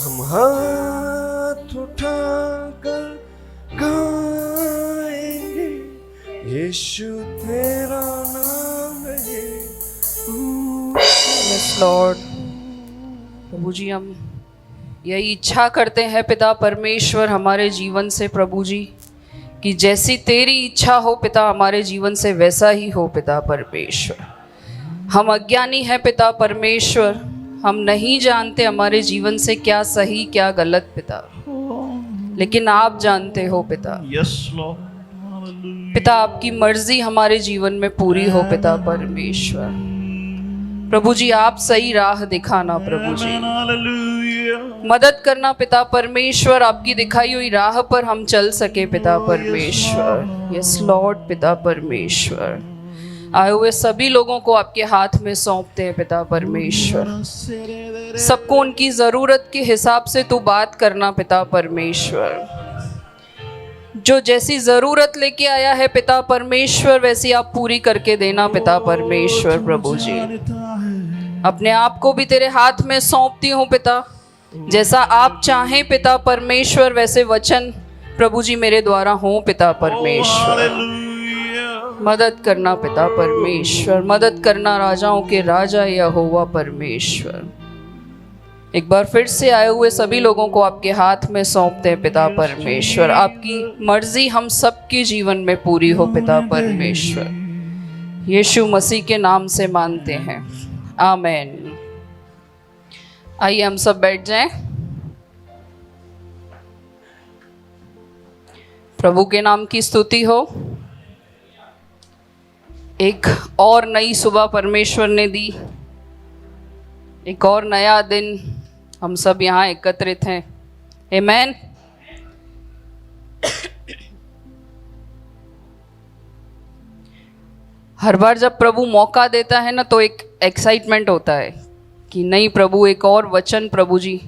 हम हाथ उठाकर गाएंगे, यीशु तेरा नाम है। Yes Lord. प्रभु जी, हम यही इच्छा करते हैं पिता परमेश्वर हमारे जीवन से, प्रभु जी, कि जैसी तेरी इच्छा हो पिता हमारे जीवन से वैसा ही हो पिता परमेश्वर। हम अज्ञानी हैं पिता परमेश्वर, हम नहीं जानते हमारे जीवन से क्या सही क्या गलत पिता, लेकिन आप जानते हो पिता। Yes, Lord. Hallelujah. पिता आपकी मर्जी हमारे जीवन में पूरी हो पिता परमेश्वर। प्रभु जी आप सही राह दिखाना, प्रभु जी Amen. Hallelujah. मदद करना पिता परमेश्वर, आपकी दिखाई हुई राह पर हम चल सके पिता परमेश्वर। यस लॉर्ड पिता परमेश्वर, आए हुए सभी लोगों को आपके हाथ में सौंपते हैं पिता परमेश्वर। सबको उनकी ज़रूरत के हिसाब से तू बात करना पिता परमेश्वर। जो जैसी ज़रूरत लेके आया है पिता परमेश्वर वैसी आप पूरी करके देना पिता परमेश्वर। प्रभु जी अपने आप को भी तेरे हाथ में सौंपती हूँ पिता, जैसा आप चाहें पिता परमेश्वर वैसे वचन प्रभु जी मेरे द्वारा हों पिता परमेश्वर। Hallelujah. मदद करना पिता परमेश्वर, मदद करना राजाओं के राजा यहोवा परमेश्वर। एक बार फिर से आए हुए सभी लोगों को आपके हाथ में सौंपते हैं पिता परमेश्वर। आपकी मर्जी हम सबके जीवन में पूरी हो पिता परमेश्वर। यीशु मसीह के नाम से मानते हैं, आमेन। आइए हम सब बैठ जाएं। प्रभु के नाम की स्तुति हो। एक और नई सुबह परमेश्वर ने दी, एक और नया दिन हम सब यहाँ एकत्रित हैं। आमेन। हर बार जब प्रभु मौका देता है ना तो एक एक्साइटमेंट होता है कि नहीं प्रभु एक और वचन प्रभु जी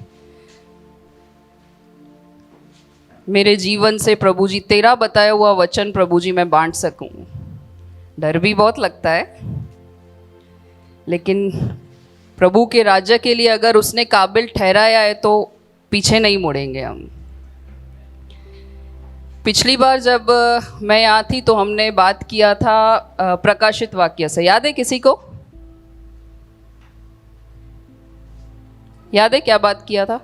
मेरे जीवन से, प्रभु जी तेरा बताया हुआ वचन प्रभु जी मैं बांट सकूं। डर भी बहुत लगता है, लेकिन प्रभु के राज्य के लिए अगर उसने काबिल ठहराया है तो पीछे नहीं मुड़ेंगे हम। पिछली बार जब मैं यहाँ थी तो हमने बात किया था प्रकाशित वाक्य से, याद है किसी को? याद है क्या बात किया था?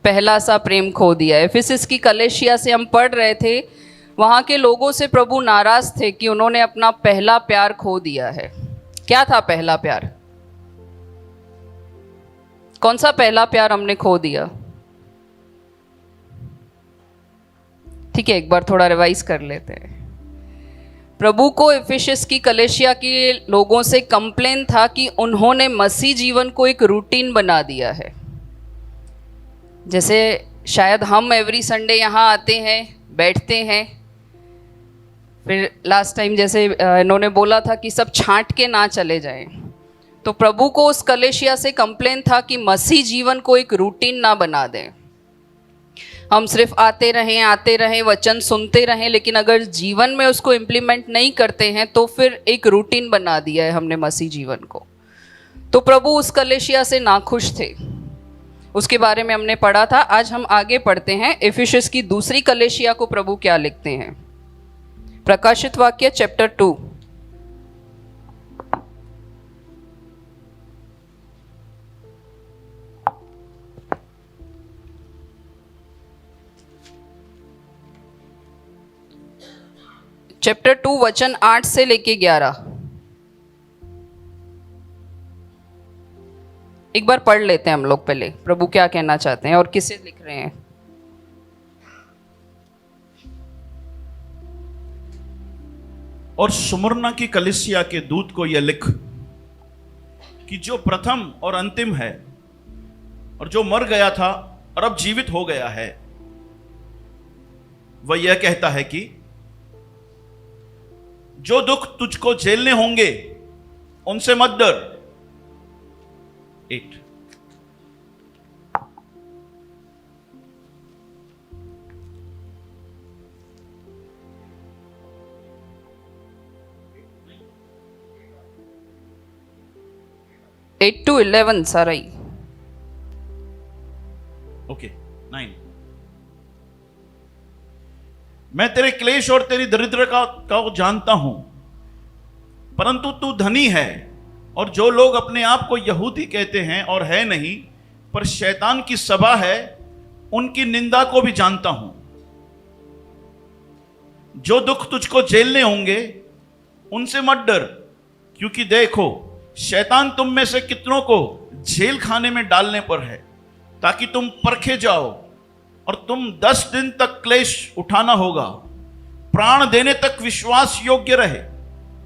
पहला सा प्रेम खो दिया है। इफिसस की कलीसिया से हम पढ़ रहे थे, वहाँ के लोगों से प्रभु नाराज थे कि उन्होंने अपना पहला प्यार खो दिया है। क्या था पहला प्यार? कौन सा पहला प्यार हमने खो दिया? ठीक है, एक बार थोड़ा रिवाइज कर लेते हैं। प्रभु को इफिसस की कलीसिया के लोगों से कंप्लेन था कि उन्होंने मसीह जीवन को एक रूटीन बना दिया है। जैसे शायद हम एवरी संडे यहाँ आते हैं, बैठते हैं, फिर लास्ट टाइम जैसे इन्होंने बोला था कि सब छांट के ना चले जाएं, तो प्रभु को उस कलीसिया से कंप्लेन था कि मसीह जीवन को एक रूटीन ना बना दें। हम सिर्फ आते रहें वचन सुनते रहें, लेकिन अगर जीवन में उसको इम्प्लीमेंट नहीं करते हैं तो फिर एक रूटीन बना दिया है हमने मसीह जीवन को। तो प्रभु उस कलीसिया से नाखुश थे, उसके बारे में हमने पढ़ा था। आज हम आगे पढ़ते हैं, इफिसस की दूसरी कलीसिया को प्रभु क्या लिखते हैं। प्रकाशित वाक्य चैप्टर 2। चैप्टर 2 वचन 8 से लेके 11। एक बार पढ़ लेते हैं हम लोग पहले, प्रभु क्या कहना चाहते हैं और किसे लिख रहे हैं। और सुमरना की कलीसिया के दूत को यह लिख कि जो प्रथम और अंतिम है और जो मर गया था और अब जीवित हो गया है, वह यह कहता है कि जो दुख तुझको झेलने होंगे उनसे मत डर। 8। 8 to 11 साराई। ओके 9। मैं तेरे क्लेश और तेरी दरिद्र का जानता हूं, परंतु तू धनी है, और जो लोग अपने आप को यहूदी कहते हैं और है नहीं, पर शैतान की सभा है, उनकी निंदा को भी जानता हूं। जो दुख तुझको झेलने होंगे उनसे मत डर, क्योंकि देखो शैतान तुम में से कितनों को जेल खाने में डालने पर है, ताकि तुम परखे जाओ, और तुम 10 दिन तक क्लेश उठाना होगा। प्राण देने तक विश्वास योग्य रहे,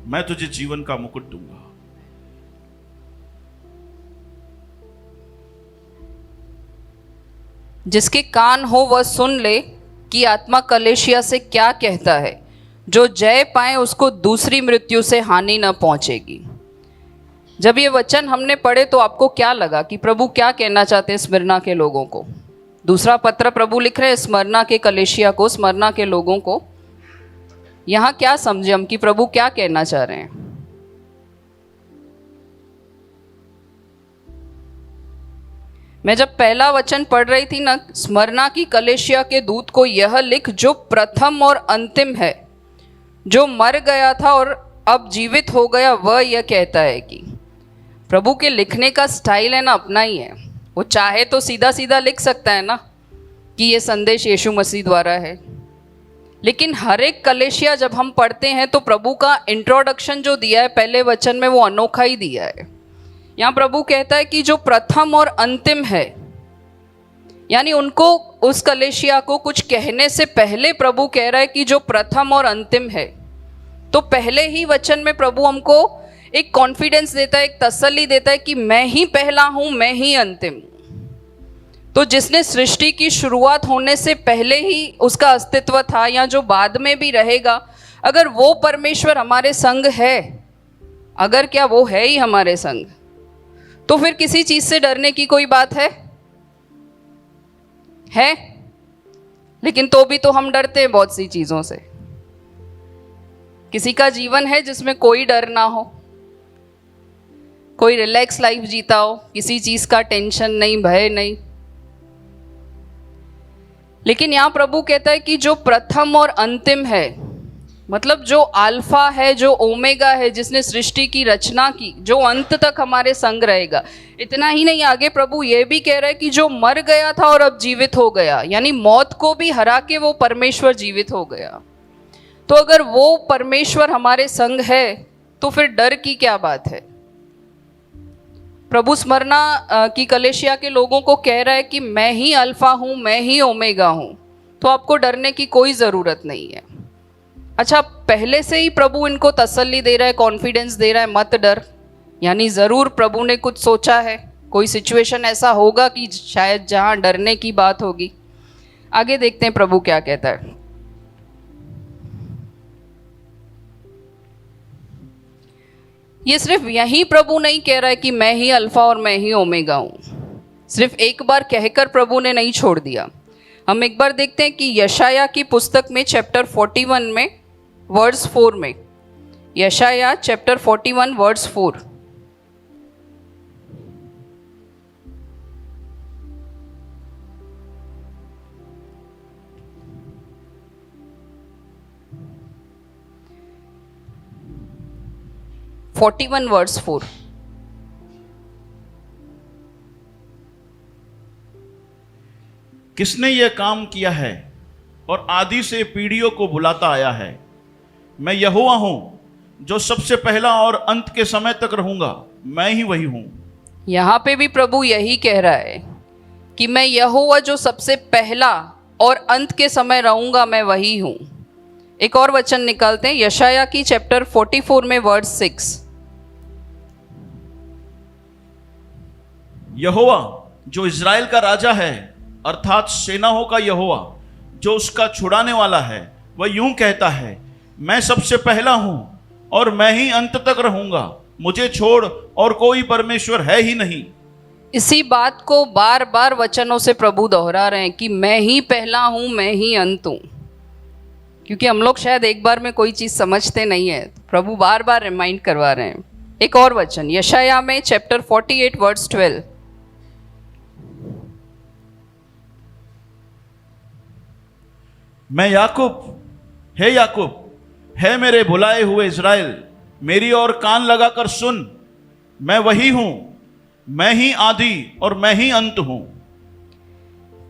मैं तुझे जीवन का मुकुट दूंगा। जिसके कान हो वह सुन ले कि आत्मा कलेशिया से क्या कहता है। जो जय पाए उसको दूसरी मृत्यु से हानि न पहुंचेगी। जब ये वचन हमने पढ़े तो आपको क्या लगा कि प्रभु क्या कहना चाहते हैं स्मिरना के लोगों को? दूसरा पत्र प्रभु लिख रहे हैं स्मरना के कलेशिया को, स्मरना के लोगों को। यहां क्या समझे हम कि प्रभु क्या कहना चाह रहे हैं? मैं जब पहला वचन पढ़ रही थी ना, स्मरना की कलेशिया के दूत को यह लिख जो प्रथम और अंतिम है, जो मर गया था और अब जीवित हो गया, वह यह कहता है कि प्रभु के लिखने का स्टाइल है ना अपना ही है। वो चाहे तो सीधा सीधा लिख सकता है ना कि ये संदेश यीशु मसीह द्वारा है, लेकिन हर एक कलेशिया जब हम पढ़ते हैं तो प्रभु का इंट्रोडक्शन जो दिया है पहले वचन में वो अनोखा ही दिया है। यहाँ प्रभु कहता है कि जो प्रथम और अंतिम है, यानी उनको, उस कलेशिया को कुछ कहने से पहले प्रभु कह रहा है कि जो प्रथम और अंतिम है। तो पहले ही वचन में प्रभु हमको एक कॉन्फिडेंस देता है, एक तसल्ली देता है कि मैं ही पहला हूं, मैं ही अंतिम। तो जिसने सृष्टि की शुरुआत होने से पहले ही उसका अस्तित्व था या जो बाद में भी रहेगा, अगर वो परमेश्वर हमारे संग है, अगर क्या वो है ही हमारे संग, तो फिर किसी चीज से डरने की कोई बात है? लेकिन तो भी तो हम डरते हैं बहुत सी चीजों से। किसी का जीवन है जिसमें कोई डर ना हो, कोई रिलैक्स लाइफ जीता हो, किसी चीज का टेंशन नहीं, भय नहीं। लेकिन यहां प्रभु कहता है कि जो प्रथम और अंतिम है, मतलब जो अल्फा है, जो ओमेगा है, जिसने सृष्टि की रचना की, जो अंत तक हमारे संग रहेगा। इतना ही नहीं, आगे प्रभु ये भी कह रहा है कि जो मर गया था और अब जीवित हो गया, यानी मौत को भी हरा के वो परमेश्वर जीवित हो गया। तो अगर वो परमेश्वर हमारे संग है तो फिर डर की क्या बात है? प्रभु स्मरना की कलेशिया के लोगों को कह रहा है कि मैं ही अल्फा हूं, मैं ही ओमेगा हूं, तो आपको डरने की कोई ज़रूरत नहीं है। अच्छा, पहले से ही प्रभु इनको तसल्ली दे रहा है, कॉन्फिडेंस दे रहा है, मत डर। यानी ज़रूर प्रभु ने कुछ सोचा है, कोई सिचुएशन ऐसा होगा कि शायद जहां डरने की बात होगी। आगे देखते हैं प्रभु क्या कहता है। ये सिर्फ यही प्रभु नहीं कह रहा है कि मैं ही अल्फा और मैं ही ओमेगा हूं। सिर्फ एक बार कहकर प्रभु ने नहीं छोड़ दिया। हम एक बार देखते हैं कि यशाया की पुस्तक में चैप्टर 41 में वर्स 4 में, यशाया चैप्टर 41 वर्स 4, वर्स 4। किसने यह काम किया है और आदि से पीढ़ियों को बुलाता आया है? मैं यहोवा हूं जो सबसे पहला और अंत के समय तक रहूंगा, मैं ही वही हूं। यहां पे भी प्रभु यही कह रहा है कि मैं यहोवा जो सबसे पहला और अंत के समय रहूंगा, मैं वही हूं। एक और वचन निकालते हैं, यशाया की चैप्टर 44 में वर्स 6। यहोवा जो इज़राइल का राजा है, अर्थात सेनाओं का यहोवा जो उसका छुड़ाने वाला है, वह यूं कहता है, मैं सबसे पहला हूं और मैं ही अंत तक रहूंगा, मुझे छोड़ और कोई परमेश्वर है ही नहीं। इसी बात को बार बार वचनों से प्रभु दोहरा रहे हैं कि मैं ही पहला हूं, मैं ही अंत हूं। क्योंकि हम लोग शायद एक बार में कोई चीज़ समझते नहीं है, प्रभु बार बार रिमाइंड करवा रहे हैं एक और वचन यशाया में चैप्टर 48 वर्स 12। मैं याकूब है मेरे बुलाए हुए इज़राइल, मेरी ओर कान लगाकर सुन, मैं वही हूं, मैं ही आदि और मैं ही अंत हूं।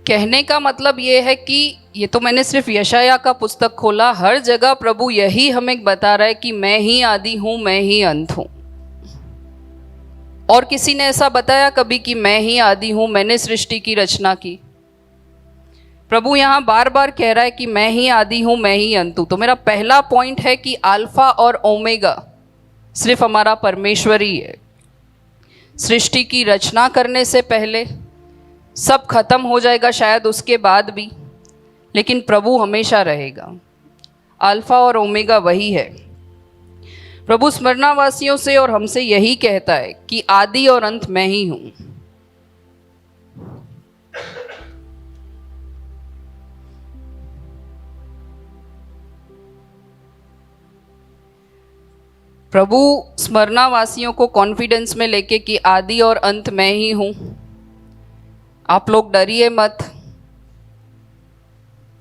कहने का मतलब ये है कि ये तो मैंने सिर्फ यशाया का पुस्तक खोला, हर जगह प्रभु यही हमें बता रहा है कि मैं ही आदि हूं, मैं ही अंत हूं। और किसी ने ऐसा बताया कभी कि मैं ही आदि हूं, मैंने सृष्टि की रचना की? प्रभु यहाँ बार बार कह रहा है कि मैं ही आदि हूं, मैं ही अंत हूं। तो मेरा पहला पॉइंट है कि अल्फा और ओमेगा सिर्फ हमारा परमेश्वर ही है। सृष्टि की रचना करने से पहले सब खत्म हो जाएगा शायद उसके बाद भी, लेकिन प्रभु हमेशा रहेगा। अल्फा और ओमेगा वही है। प्रभु स्मरणावासियों से और हमसे यही कहता है कि आदि और अंत मैं ही हूं। प्रभु स्मरणावासियों को कॉन्फिडेंस में लेके कि आदि और अंत मैं ही हूं, आप लोग डरिए मत,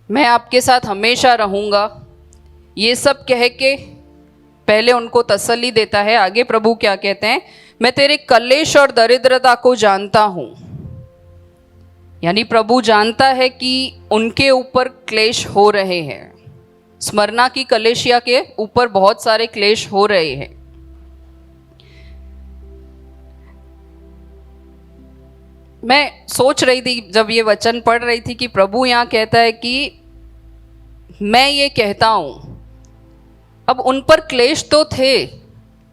मैं आपके साथ हमेशा रहूंगा, ये सब कह के पहले उनको तसल्ली देता है। आगे प्रभु क्या कहते हैं, मैं तेरे कलेश और दरिद्रता को जानता हूं। यानी प्रभु जानता है कि उनके ऊपर क्लेश हो रहे हैं। स्मरना की कलेशिया के ऊपर बहुत सारे क्लेश हो रहे हैं। मैं सोच रही थी जब ये वचन पढ़ रही थी कि प्रभु यहाँ कहता है कि मैं ये कहता हूं। अब उन पर क्लेश तो थे,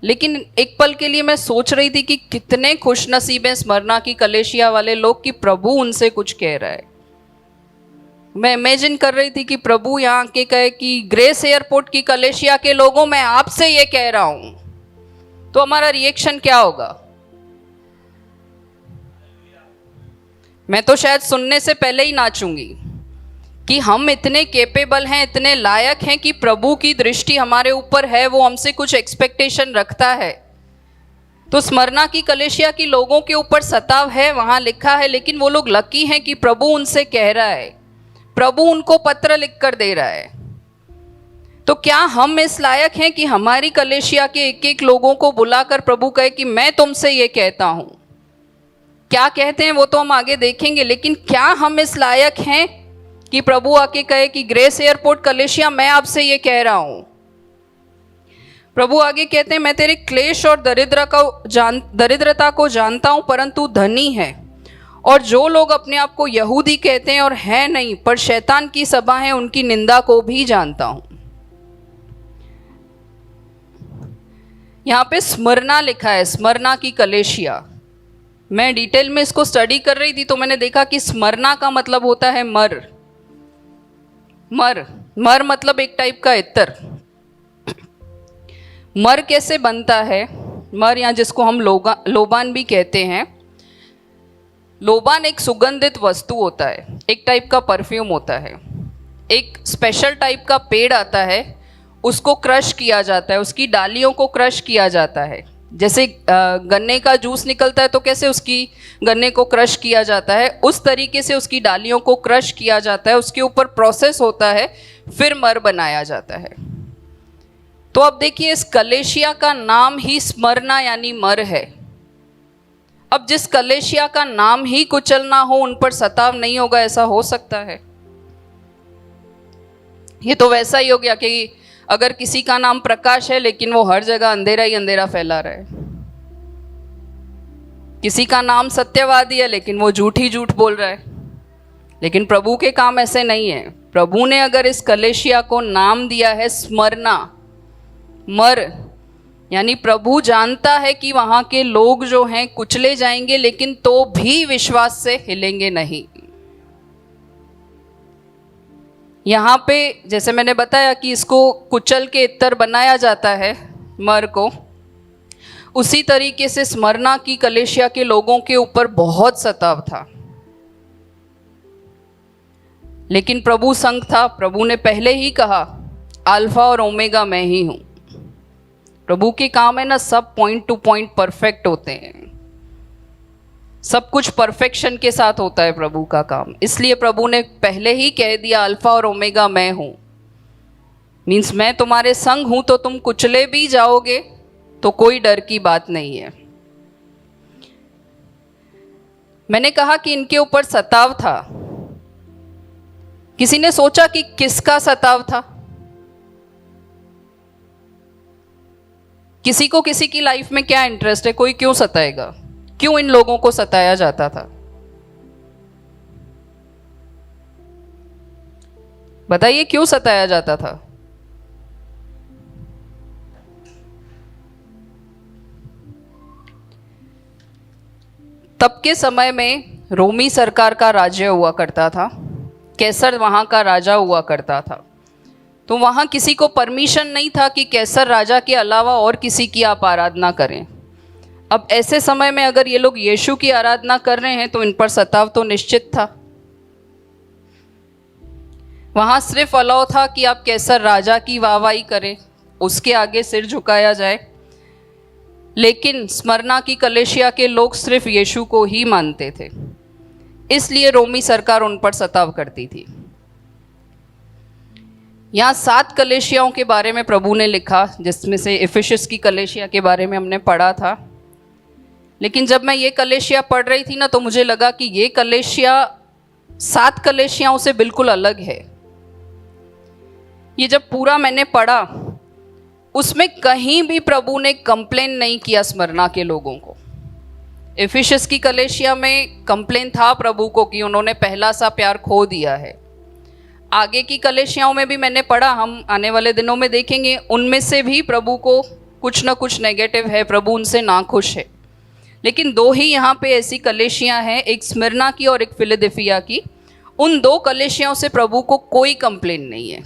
लेकिन एक पल के लिए मैं सोच रही थी कि कितने खुशनसीब हैं स्मरना की कलेशिया वाले लोग कि प्रभु उनसे कुछ कह रहा है। मैं इमेजिन कर रही थी कि प्रभु यहाँ के कहे कि ग्रेस एयरपोर्ट की कलेशिया के लोगों, मैं आपसे ये कह रहा हूं, तो हमारा रिएक्शन क्या होगा? मैं तो शायद सुनने से पहले ही नाचूंगी कि हम इतने कैपेबल हैं, इतने लायक हैं कि प्रभु की दृष्टि हमारे ऊपर है, वो हमसे कुछ एक्सपेक्टेशन रखता है। तो स्मरना की कलेशिया की लोगों के ऊपर सताव है, वहां लिखा है, लेकिन वो लोग लकी हैं कि प्रभु उनसे कह रहा है, प्रभु उनको पत्र लिखकर दे रहा है। तो क्या हम इस लायक हैं कि हमारी कलेशिया के एक एक लोगों को बुलाकर प्रभु कहे कि मैं तुमसे ये कहता हूं? क्या कहते हैं वो तो हम आगे देखेंगे, लेकिन क्या हम इस लायक हैं कि प्रभु आके कहे कि ग्रेस एयरपोर्ट कलेशिया मैं आपसे ये कह रहा हूं? प्रभु आगे कहते हैं, मैं तेरे क्लेश और दरिद्रता को जानता हूं, परंतु धनी है। और जो लोग अपने आप को यहूदी कहते हैं और है नहीं, पर शैतान की सभा है, उनकी निंदा को भी जानता हूं। यहां पे स्मरना लिखा है, स्मरना की कलेशिया। मैं डिटेल में इसको स्टडी कर रही थी तो मैंने देखा कि स्मरना का मतलब होता है मर। मर मतलब एक टाइप का इत्र। मर कैसे बनता है? मर या जिसको हम लोबान भी कहते हैं, लोबान एक सुगंधित वस्तु होता है, एक टाइप का परफ्यूम होता है। एक स्पेशल टाइप का पेड़ आता है, उसको क्रश किया जाता है, उसकी डालियों को क्रश किया जाता है। जैसे गन्ने का जूस निकलता है तो कैसे उसकी गन्ने को क्रश किया जाता है, उस तरीके से उसकी डालियों को क्रश किया जाता है, उसके ऊपर प्रोसेस होता है, फिर मर बनाया जाता है। तो अब देखिए, इस कलेशिया का नाम ही स्मरना यानी मर है। अब जिस कलेशिया का नाम ही कुचलना हो, उन पर सताव नहीं होगा, ऐसा हो सकता है? ये तो वैसा ही हो गया कि अगर किसी का नाम प्रकाश है लेकिन वो हर जगह अंधेरा ही अंधेरा फैला रहा है। किसी का नाम सत्यवादी है लेकिन वो झूठ ही झूठ बोल रहा है। लेकिन प्रभु के काम ऐसे नहीं है। प्रभु ने अगर इस कलेशिया को नाम दिया है स्मरना, मर, यानी प्रभु जानता है कि वहां के लोग जो हैं कुचले जाएंगे, लेकिन तो भी विश्वास से हिलेंगे नहीं। यहाँ पे जैसे मैंने बताया कि इसको कुचल के इत्र बनाया जाता है, मर को, उसी तरीके से स्मरना की कलेशिया के लोगों के ऊपर बहुत सताव था। लेकिन प्रभु संग था। प्रभु ने पहले ही कहा, अल्फा और ओमेगा मैं ही हूं। प्रभु के काम है ना, सब पॉइंट टू पॉइंट परफेक्ट होते हैं, सब कुछ परफेक्शन के साथ होता है प्रभु का काम। इसलिए प्रभु ने पहले ही कह दिया, अल्फा और ओमेगा मैं हूं। मीन्स मैं तुम्हारे संग हूं, तो तुम कुचले भी जाओगे तो कोई डर की बात नहीं है। मैंने कहा कि इनके ऊपर सताव था। किसी ने सोचा कि किसका सताव था? किसी को किसी की लाइफ में क्या इंटरेस्ट है? कोई क्यों सताएगा? क्यों इन लोगों को सताया जाता था? बताइए, क्यों सताया जाता था? तब के समय में रोमी सरकार का राज्य हुआ करता था, कैसर वहां का राजा हुआ करता था। तो वहां किसी को परमिशन नहीं था कि कैसर राजा के अलावा और किसी की आप आराधना करें। अब ऐसे समय में अगर ये लोग यीशु की आराधना कर रहे हैं तो इन पर सताव तो निश्चित था। वहां सिर्फ अलाउ था कि आप कैसर राजा की वाहवाही करें, उसके आगे सिर झुकाया जाए। लेकिन स्मरना की कलीसिया के लोग सिर्फ यीशु को ही मानते थे, इसलिए रोमी सरकार उन पर सताव करती थी। यहाँ 7 कलीसियाओं के बारे में प्रभु ने लिखा, जिसमें से इफिसस की कलीसिया के बारे में हमने पढ़ा था। लेकिन जब मैं ये कलीसिया पढ़ रही थी ना, तो मुझे लगा कि ये कलीसिया 7 कलीसियाओं से बिल्कुल अलग है। ये जब पूरा मैंने पढ़ा, उसमें कहीं भी प्रभु ने कंप्लेन नहीं किया स्मरना के लोगों को। इफिसस की कलीसिया में कंप्लेन था प्रभु को कि उन्होंने पहला सा प्यार खो दिया है। आगे की कलीसियाओं में भी मैंने पढ़ा, हम आने वाले दिनों में देखेंगे, उनमें से भी प्रभु को कुछ ना कुछ नेगेटिव है, प्रभु उनसे नाखुश है। लेकिन 2 ही यहाँ पे ऐसी कलीसियाँ हैं, एक स्मिरना की और एक फिलदेल्फिया की। उन 2 कलीसियाओं से प्रभु को कोई कंप्लेन नहीं है,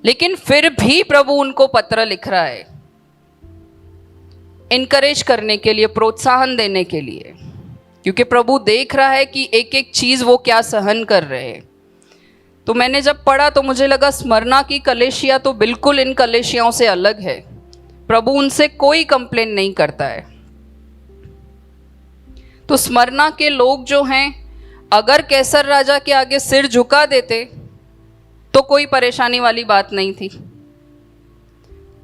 लेकिन फिर भी प्रभु उनको पत्र लिख रहा है, इनकरेज करने के लिए, प्रोत्साहन देने के लिए, क्योंकि प्रभु देख रहा है कि एक एक चीज़ वो क्या सहन कर रहे हैं। तो मैंने जब पढ़ा तो मुझे लगा स्मरना की कलीसिया तो बिल्कुल इन कलीसियाओं से अलग है, प्रभु उनसे कोई कंप्लेन नहीं करता है। तो स्मरना के लोग जो हैं, अगर कैसर राजा के आगे सिर झुका देते तो कोई परेशानी वाली बात नहीं थी।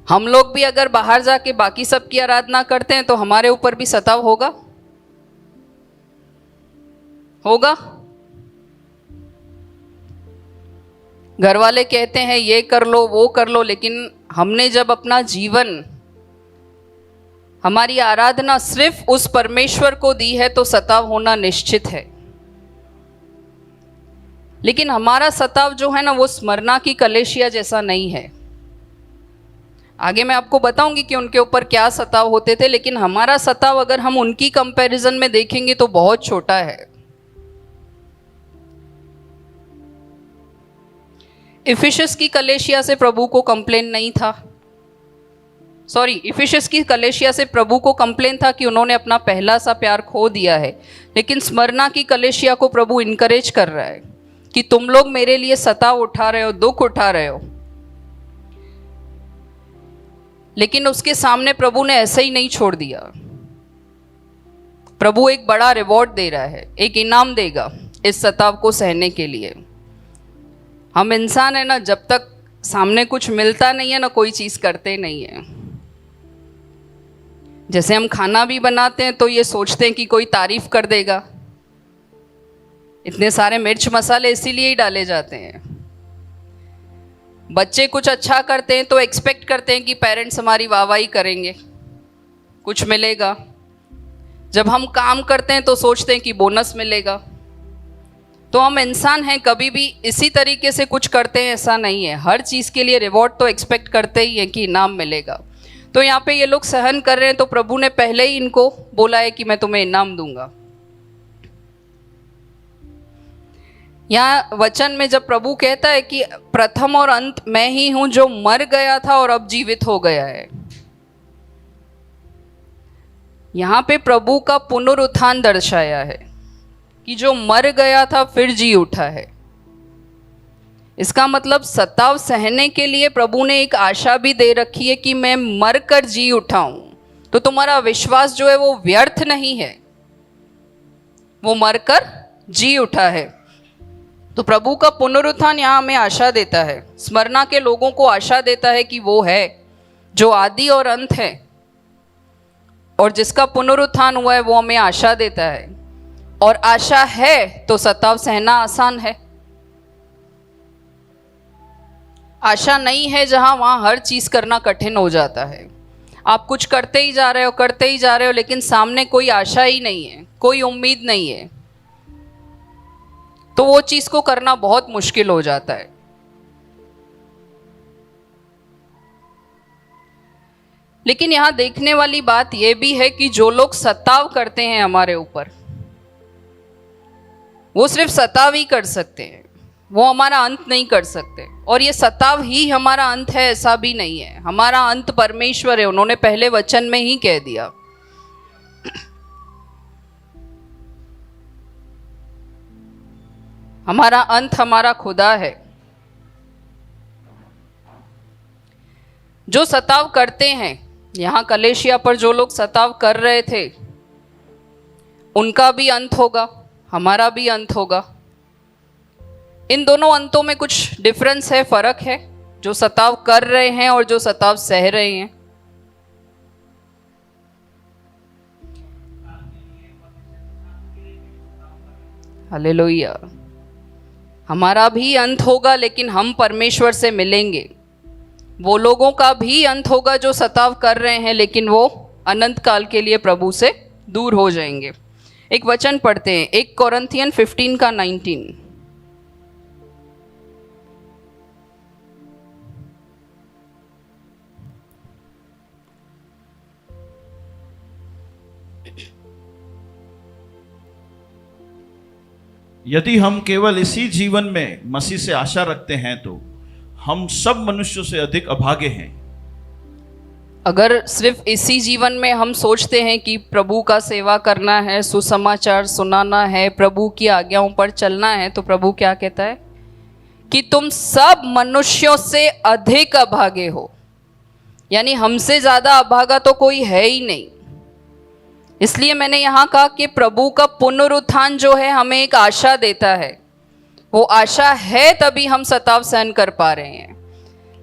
हम लोग भी अगर बाहर जाके बाकी सब की आराधना करते हैं तो हमारे ऊपर भी सताव होगा। घर वाले कहते हैं ये कर लो वो कर लो, लेकिन हमने जब अपना जीवन, हमारी आराधना सिर्फ उस परमेश्वर को दी है तो सताव होना निश्चित है। लेकिन हमारा सताव जो है ना, वो स्मरना की कलीसिया जैसा नहीं है। आगे मैं आपको बताऊंगी कि उनके ऊपर क्या सताव होते थे, लेकिन हमारा सताव अगर हम उनकी कंपैरिजन में देखेंगे तो बहुत छोटा है। इफिसस की कलीसिया से प्रभु को कंप्लेन नहीं था, इफिसस की कलीसिया से प्रभु को कंप्लेन था कि उन्होंने अपना पहला सा प्यार खो दिया है। लेकिन स्मरना की कलीसिया को प्रभु इनकरेज कर रहा है कि तुम लोग मेरे लिए सताव उठा रहे हो, दुख उठा रहे हो, लेकिन उसके सामने प्रभु ने ऐसे ही नहीं छोड़ दिया। प्रभु एक बड़ा रिवॉर्ड दे रहा है, एक इनाम देगा इस सताव को सहने के लिए। हम इंसान है ना, जब तक सामने कुछ मिलता नहीं है ना, कोई चीज़ करते नहीं है। जैसे हम खाना भी बनाते हैं तो ये सोचते हैं कि कोई तारीफ कर देगा, इतने सारे मिर्च मसाले इसीलिए ही डाले जाते हैं। बच्चे कुछ अच्छा करते हैं तो एक्सपेक्ट करते हैं कि पेरेंट्स हमारी वाहवाही करेंगे, कुछ मिलेगा। जब हम काम करते हैं तो सोचते हैं कि बोनस मिलेगा। तो हम इंसान हैं, कभी भी इसी तरीके से कुछ करते हैं ऐसा नहीं है। हर चीज़ के लिए रिवॉर्ड तो एक्सपेक्ट करते ही हैं कि इनाम मिलेगा। तो यहाँ पे ये लोग सहन कर रहे हैं, तो प्रभु ने पहले ही इनको बोला है कि मैं तुम्हें इनाम दूंगा। यहाँ वचन में जब प्रभु कहता है कि प्रथम और अंत मैं ही हूं, जो मर गया था और अब जीवित हो गया है, यहाँ पे प्रभु का पुनरुत्थान दर्शाया है कि जो मर गया था फिर जी उठा है। इसका मतलब सताव सहने के लिए प्रभु ने एक आशा भी दे रखी है कि मैं मरकर जी उठा हूं, तो तुम्हारा विश्वास जो है वो व्यर्थ नहीं है, वो मरकर जी उठा है। तो प्रभु का पुनरुत्थान यहाँ हमें आशा देता है, स्मरणा के लोगों को आशा देता है कि वो है जो आदि और अंत है, और जिसका पुनरुत्थान हुआ है वो हमें आशा देता है। और आशा है तो सताव सहना आसान है। आशा नहीं है जहां वहां हर चीज करना कठिन हो जाता है। आप कुछ करते ही जा रहे हो लेकिन सामने कोई आशा ही नहीं है, कोई उम्मीद नहीं है, तो वो चीज को करना बहुत मुश्किल हो जाता है। लेकिन यहां देखने वाली बात यह भी है कि जो लोग सताव करते हैं हमारे ऊपर, वो सिर्फ सताव ही कर सकते हैं, वो हमारा अंत नहीं कर सकते। और ये सताव ही हमारा अंत है ऐसा भी नहीं है। हमारा अंत परमेश्वर है, उन्होंने पहले वचन में ही कह दिया। हमारा अंत हमारा खुदा है। जो सताव करते हैं, यहां कलेशिया पर जो लोग सताव कर रहे थे, उनका भी अंत होगा, हमारा भी अंत होगा। इन दोनों अंतों में कुछ डिफरेंस है, फर्क है, जो सताव कर रहे हैं और जो सताव सह रहे हैं। हालेलुया। हमारा भी अंत होगा लेकिन हम परमेश्वर से मिलेंगे। वो लोगों का भी अंत होगा जो सताव कर रहे हैं, लेकिन वो अनंत काल के लिए प्रभु से दूर हो जाएंगे। एक वचन पढ़ते हैं, 1 कोरिन्थियन 15 का 19। यदि हम केवल इसी जीवन में मसीह से आशा रखते हैं तो हम सब मनुष्यों से अधिक अभागे हैं। अगर सिर्फ इसी जीवन में हम सोचते हैं कि प्रभु का सेवा करना है, सुसमाचार सुनाना है, प्रभु की आज्ञाओं पर चलना है, तो प्रभु क्या कहता है कि तुम सब मनुष्यों से अधिक अभागे हो। यानी हमसे ज्यादा अभागा तो कोई है ही नहीं। इसलिए मैंने यहाँ कहा कि प्रभु का पुनरुत्थान जो है हमें एक आशा देता है। वो आशा है तभी हम सताव सहन कर पा रहे हैं।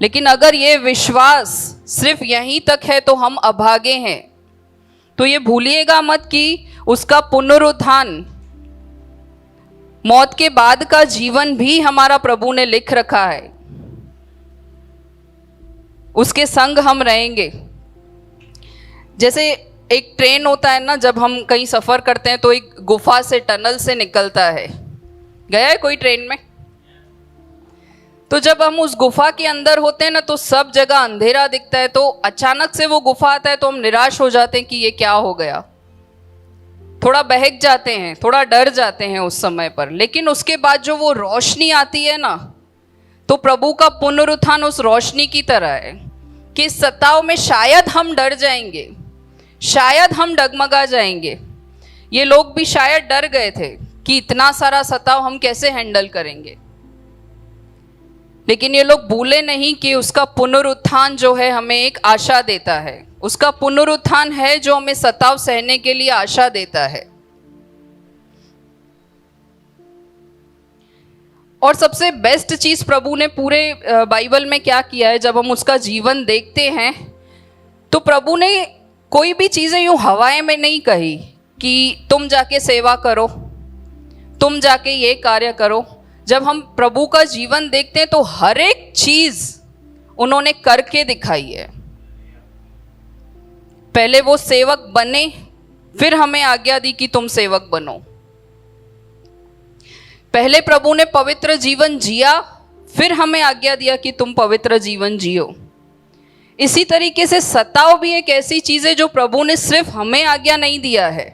लेकिन अगर ये विश्वास सिर्फ यहीं तक है तो हम अभागे हैं। तो ये भूलिएगा मत कि उसका पुनरुत्थान, मौत के बाद का जीवन भी हमारा प्रभु ने लिख रखा है। उसके संग हम रहेंगे। जैसे एक ट्रेन होता है ना, जब हम कहीं सफर करते हैं तो एक गुफा से, टनल से निकलता है। गया है कोई ट्रेन में? तो जब हम उस गुफा के अंदर होते हैं ना, तो सब जगह अंधेरा दिखता है। तो अचानक से वो गुफा आता है तो हम निराश हो जाते हैं कि ये क्या हो गया, थोड़ा बहक जाते हैं, थोड़ा डर जाते हैं उस समय पर। लेकिन उसके बाद जो वो रोशनी आती है ना, तो प्रभु का पुनरुत्थान उस रोशनी की तरह है कि सताव में शायद हम डर जाएंगे, शायद हम डगमगा जाएंगे। ये लोग भी शायद डर गए थे कि इतना सारा सताव हम कैसे हैंडल करेंगे। लेकिन ये लोग भूले नहीं कि उसका पुनरुत्थान जो है हमें एक आशा देता है। उसका पुनरुत्थान है जो हमें सताव सहने के लिए आशा देता है। और सबसे बेस्ट चीज प्रभु ने पूरे बाइबल में क्या किया है, जब हम उसका जीवन देखते हैं तो प्रभु ने कोई भी चीजें यूं हवाएं में नहीं कही कि तुम जाके सेवा करो, तुम जाके ये कार्य करो। जब हम प्रभु का जीवन देखते हैं तो हर एक चीज उन्होंने करके दिखाई है। पहले वो सेवक बने, फिर हमें आज्ञा दी कि तुम सेवक बनो। पहले प्रभु ने पवित्र जीवन जिया, फिर हमें आज्ञा दिया कि तुम पवित्र जीवन जियो। इसी तरीके से सताव भी एक ऐसी चीज है जो प्रभु ने सिर्फ हमें आज्ञा नहीं दिया है।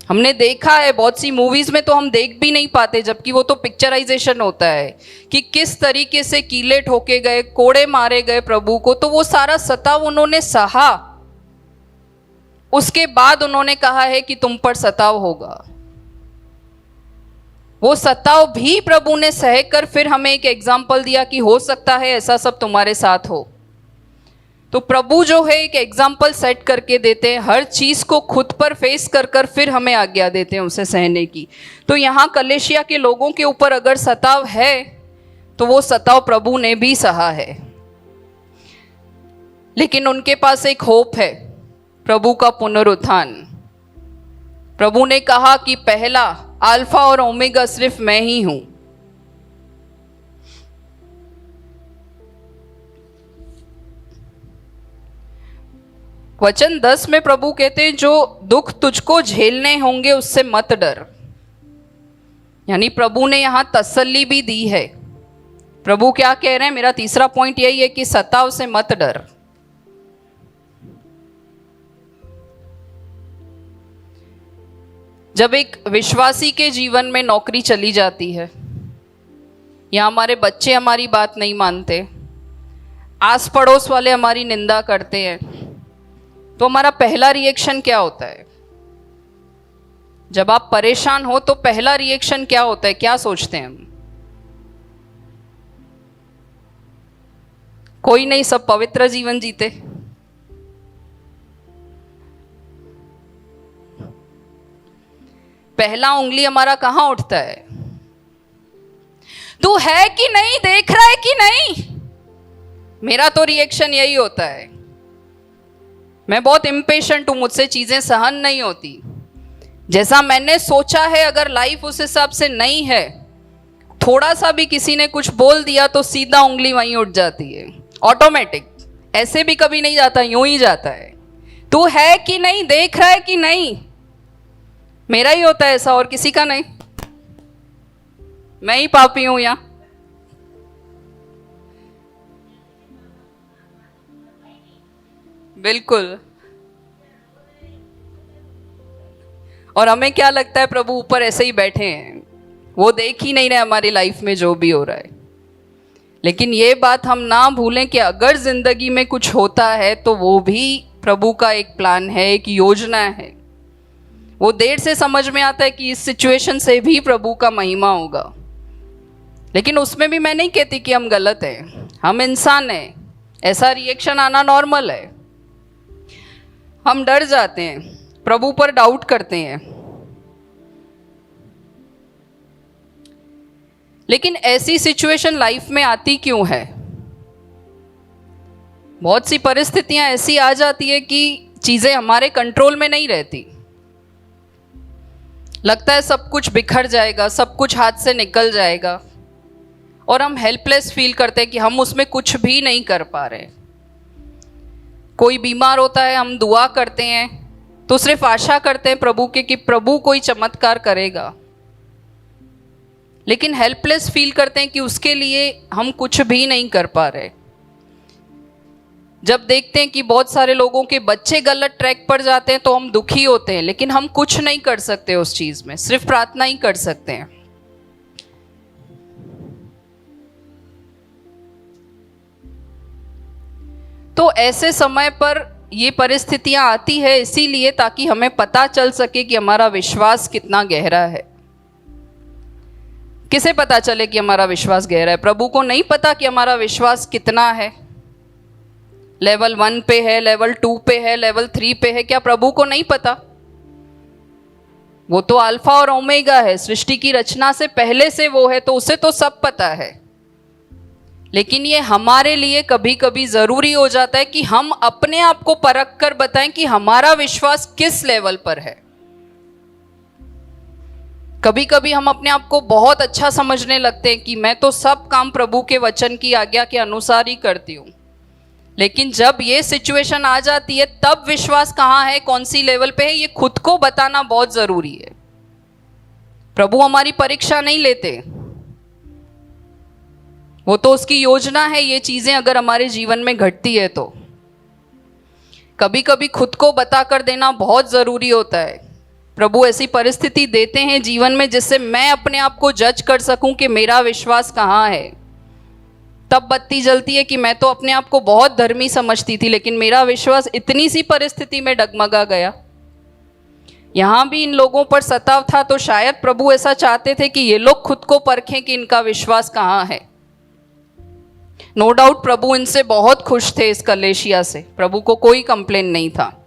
हमने देखा है बहुत सी मूवीज में, तो हम देख भी नहीं पाते, जबकि वो तो पिक्चराइजेशन होता है कि किस तरीके से कीले ठोके गए, कोड़े मारे गए प्रभु को। तो वो सारा सताव उन्होंने सहा, उसके बाद उन्होंने कहा है कि तुम पर सताव होगा। वो सताव भी प्रभु ने सहकर फिर हमें एक एग्जाम्पल दिया कि हो सकता है ऐसा सब तुम्हारे साथ हो। तो प्रभु जो है एक एग्जाम्पल सेट करके देते हैं, हर चीज़ को खुद पर फेस कर कर फिर हमें आज्ञा देते हैं उसे सहने की। तो यहाँ कलेशिया के लोगों के ऊपर अगर सताव है तो वो सताव प्रभु ने भी सहा है, लेकिन उनके पास एक होप है, प्रभु का पुनरुत्थान। प्रभु ने कहा कि पहला अल्फा और ओमेगा सिर्फ मैं ही हूं। वचन 10 में प्रभु कहते हैं जो दुख तुझको झेलने होंगे उससे मत डर। यानी प्रभु ने यहां तसल्ली भी दी है। प्रभु क्या कह रहे हैं, मेरा तीसरा पॉइंट यही है कि सताव से मत डर। जब एक विश्वासी के जीवन में नौकरी चली जाती है या हमारे बच्चे हमारी बात नहीं मानते, आस पड़ोस वाले हमारी निंदा करते हैं, तो हमारा पहला रिएक्शन क्या होता है? जब आप परेशान हो तो पहला रिएक्शन क्या होता है, क्या सोचते हैं हम? कोई नहीं, सब पवित्र जीवन जीते। पहला उंगली हमारा कहां उठता है? तू है कि नहीं, देख रहा है कि नहीं? मेरा तो रिएक्शन यही होता है। मैं बहुत इम्पेशेंट हूं, मुझसे चीजें सहन नहीं होती। जैसा मैंने सोचा है अगर लाइफ उस हिसाब से नहीं है, थोड़ा सा भी किसी ने कुछ बोल दिया तो सीधा उंगली वहीं उठ जाती है, ऑटोमेटिक। ऐसे भी कभी नहीं जाता, यूं ही जाता है। तू है कि नहीं, देख रहा है कि नहीं? मेरा ही होता है ऐसा, और किसी का नहीं। मैं ही पापी हूं यहां। बिल्कुल। और हमें क्या लगता है प्रभु ऊपर ऐसे ही बैठे हैं, वो देख ही नहीं रहे हमारी लाइफ में जो भी हो रहा है। लेकिन ये बात हम ना भूलें कि अगर जिंदगी में कुछ होता है तो वो भी प्रभु का एक प्लान है, एक योजना है। वो देर से समझ में आता है कि इस सिचुएशन से भी प्रभु का महिमा होगा। लेकिन उसमें भी मैं नहीं कहती कि हम गलत हैं, हम इंसान हैं, ऐसा रिएक्शन आना नॉर्मल है। हम डर जाते हैं, प्रभु पर डाउट करते हैं। लेकिन ऐसी सिचुएशन लाइफ में आती क्यों है? बहुत सी परिस्थितियां ऐसी आ जाती है कि चीजें हमारे कंट्रोल में नहीं रहती। लगता है सब कुछ बिखर जाएगा, सब कुछ हाथ से निकल जाएगा, और हम हेल्पलेस फील करते हैं कि हम उसमें कुछ भी नहीं कर पा रहे। कोई बीमार होता है, हम दुआ करते हैं तो सिर्फ आशा करते हैं प्रभु के कि प्रभु कोई चमत्कार करेगा, लेकिन हेल्पलेस फील करते हैं कि उसके लिए हम कुछ भी नहीं कर पा रहे। जब देखते हैं कि बहुत सारे लोगों के बच्चे गलत ट्रैक पर जाते हैं तो हम दुखी होते हैं, लेकिन हम कुछ नहीं कर सकते उस चीज में, सिर्फ प्रार्थना ही कर सकते हैं। तो ऐसे समय पर ये परिस्थितियां आती है इसीलिए ताकि हमें पता चल सके कि हमारा विश्वास कितना गहरा है। किसे पता चले कि हमारा विश्वास गहरा है? प्रभु को नहीं पता कि हमारा विश्वास कितना है। लेवल 1 पे है, लेवल 2 पे है, लेवल 3 पे है, क्या प्रभु को नहीं पता? वो तो अल्फा और ओमेगा है, सृष्टि की रचना से पहले से वो है, तो उसे तो सब पता है। लेकिन ये हमारे लिए कभी कभी जरूरी हो जाता है कि हम अपने आप को परख कर बताएं कि हमारा विश्वास किस लेवल पर है। कभी कभी हम अपने आप को बहुत अच्छा समझने लगते हैं कि मैं तो सब काम प्रभु के वचन की आज्ञा के अनुसार ही करती हूँ, लेकिन जब ये सिचुएशन आ जाती है तब विश्वास कहाँ है, कौन सी लेवल पे है, ये खुद को बताना बहुत जरूरी है। प्रभु हमारी परीक्षा नहीं लेते, वो तो उसकी योजना है ये चीजें अगर हमारे जीवन में घटती है तो। कभी कभी खुद को बता कर देना बहुत जरूरी होता है। प्रभु ऐसी परिस्थिति देते हैं जीवन में जिससे मैं अपने आप को जज कर सकूं कि मेरा विश्वास कहाँ है। तब बत्ती जलती है कि मैं तो अपने आप को बहुत धर्मी समझती थी, लेकिन मेरा विश्वास इतनी सी परिस्थिति में डगमगा गया यहाँ भी इन लोगों पर सताव था, तो शायद प्रभु ऐसा चाहते थे कि ये लोग खुद को परखें कि इनका विश्वास कहाँ है। नो डाउट प्रभु इनसे बहुत खुश थे, इस कलेशिया से प्रभु को कोई कंप्लेन नहीं था।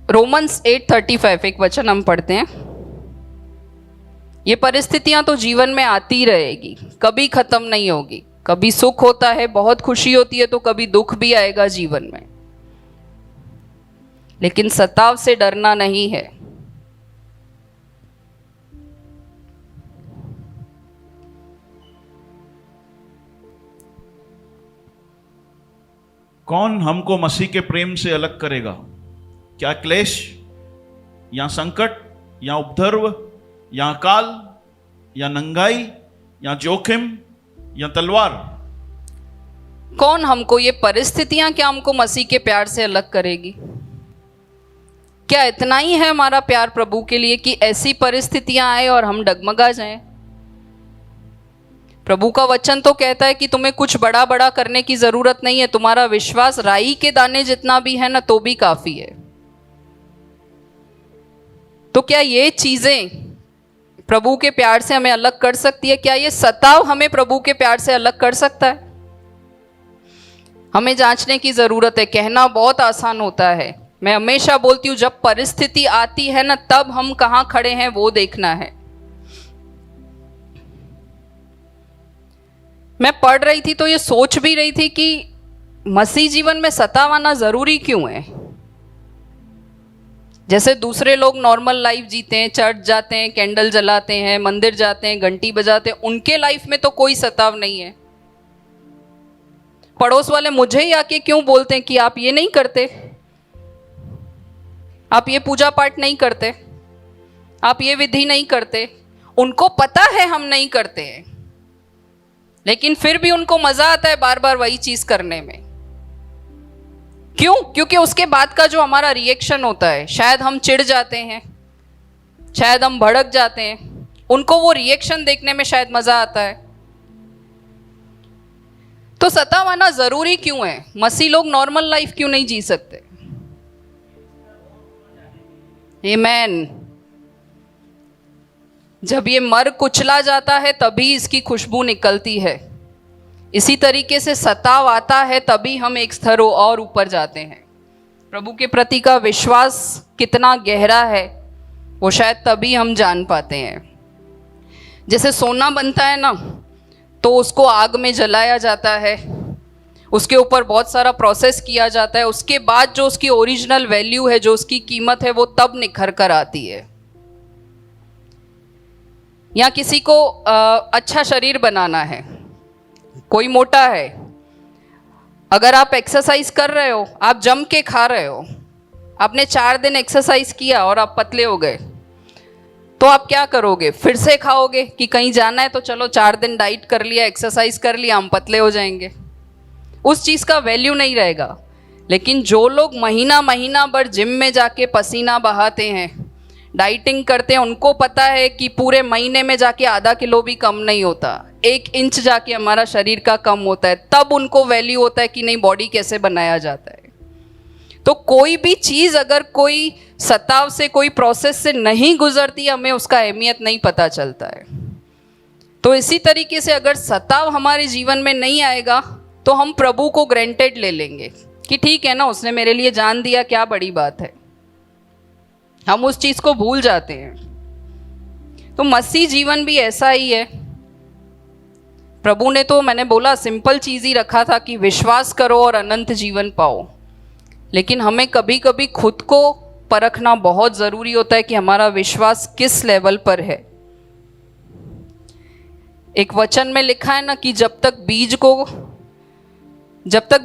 रोमन्स 8:35 एक वचन हम पढ़ते हैं। ये परिस्थितियां तो जीवन में आती रहेगी, कभी खत्म नहीं होगी। कभी सुख होता है, बहुत खुशी होती है, तो कभी दुख भी आएगा जीवन में, लेकिन सताव से डरना नहीं है। कौन हमको मसीह के प्रेम से अलग करेगा? क्या क्लेश या संकट या उपद्रव या अकाल या नंगाई या जोखिम या तलवार? कौन हमको, ये परिस्थितियां क्या हमको मसीह के प्यार से अलग करेगी? क्या इतना ही है हमारा प्यार प्रभु के लिए कि ऐसी परिस्थितियां आए और हम डगमगा जाएं? प्रभु का वचन तो कहता है कि तुम्हें कुछ बड़ा बड़ा करने की जरूरत नहीं है, तुम्हारा विश्वास राई के दाने जितना भी है ना, तो भी काफी है। तो क्या ये चीजें प्रभु के प्यार से हमें अलग कर सकती है? क्या ये सताव हमें प्रभु के प्यार से अलग कर सकता है? हमें जांचने की जरूरत है। कहना बहुत आसान होता है, मैं हमेशा बोलती हूँ जब परिस्थिति आती है ना, तब हम कहाँ खड़े हैं वो देखना है। मैं पढ़ रही थी तो ये सोच भी रही थी कि मसीह जीवन में सताव आना जरूरी क्यों है। जैसे दूसरे लोग नॉर्मल लाइफ जीते हैं, चर्च जाते हैं, कैंडल जलाते हैं, मंदिर जाते हैं, घंटी बजाते हैं, उनके लाइफ में तो कोई सताव नहीं है। पड़ोस वाले मुझे ही आके क्यों बोलते हैं कि आप ये नहीं करते, आप ये पूजा पाठ नहीं करते, आप ये विधि नहीं करते। उनको पता है हम नहीं करते हैं, लेकिन फिर भी उनको मजा आता है बार बार वही चीज करने में। क्यों? क्योंकि उसके बाद का जो हमारा रिएक्शन होता है, शायद हम चिढ़ जाते हैं, शायद हम भड़क जाते हैं, उनको वो रिएक्शन देखने में शायद मजा आता है। तो सताव आना जरूरी क्यों है? मसीह लोग नॉर्मल लाइफ क्यों नहीं जी सकते? आमेन। जब ये मर कुचला जाता है तभी इसकी खुशबू निकलती है। इसी तरीके से सताव आता है तभी हम एक स्तर और ऊपर जाते हैं। प्रभु के प्रति का विश्वास कितना गहरा है वो शायद तभी हम जान पाते हैं। जैसे सोना बनता है ना, तो उसको आग में जलाया जाता है, उसके ऊपर बहुत सारा प्रोसेस किया जाता है, उसके बाद जो उसकी ओरिजिनल वैल्यू है, जो उसकी कीमत है, वो तब निखर कर आती है। या किसी को अच्छा शरीर बनाना है, कोई मोटा है, अगर आप एक्सरसाइज कर रहे हो, आप जम के खा रहे हो, आपने 4 दिन एक्सरसाइज किया और आप पतले हो गए, तो आप क्या करोगे? फिर से खाओगे कि कहीं जाना है तो चलो 4 दिन डाइट कर लिया, एक्सरसाइज कर लिया, हम पतले हो जाएंगे। उस चीज़ का वैल्यू नहीं रहेगा। लेकिन जो लोग महीना महीना भर जिम में जाके पसीना बहाते हैं, डाइटिंग करते हैं, उनको पता है कि पूरे महीने में जाके आधा किलो भी कम नहीं होता, 1 इंच जाके हमारा शरीर का कम होता है, तब उनको वैल्यू होता है कि नहीं बॉडी कैसे बनाया जाता है। तो कोई भी चीज़ अगर कोई सताव से, कोई प्रोसेस से नहीं गुजरती, हमें उसका अहमियत नहीं पता चलता है। तो इसी तरीके से अगर सताव हमारे जीवन में नहीं आएगा तो हम प्रभु को ग्रांटेड ले लेंगे कि ठीक है ना, उसने मेरे लिए जान दिया, क्या बड़ी बात है। हम उस चीज़ को भूल जाते हैं। तो मसीह जीवन भी ऐसा ही है। प्रभु ने तो, मैंने बोला, सिंपल चीज़ ही रखा था कि विश्वास करो और अनंत जीवन पाओ। लेकिन हमें कभी कभी खुद को परखना बहुत ज़रूरी होता है कि हमारा विश्वास किस लेवल पर है। एक वचन में लिखा है ना कि जब तक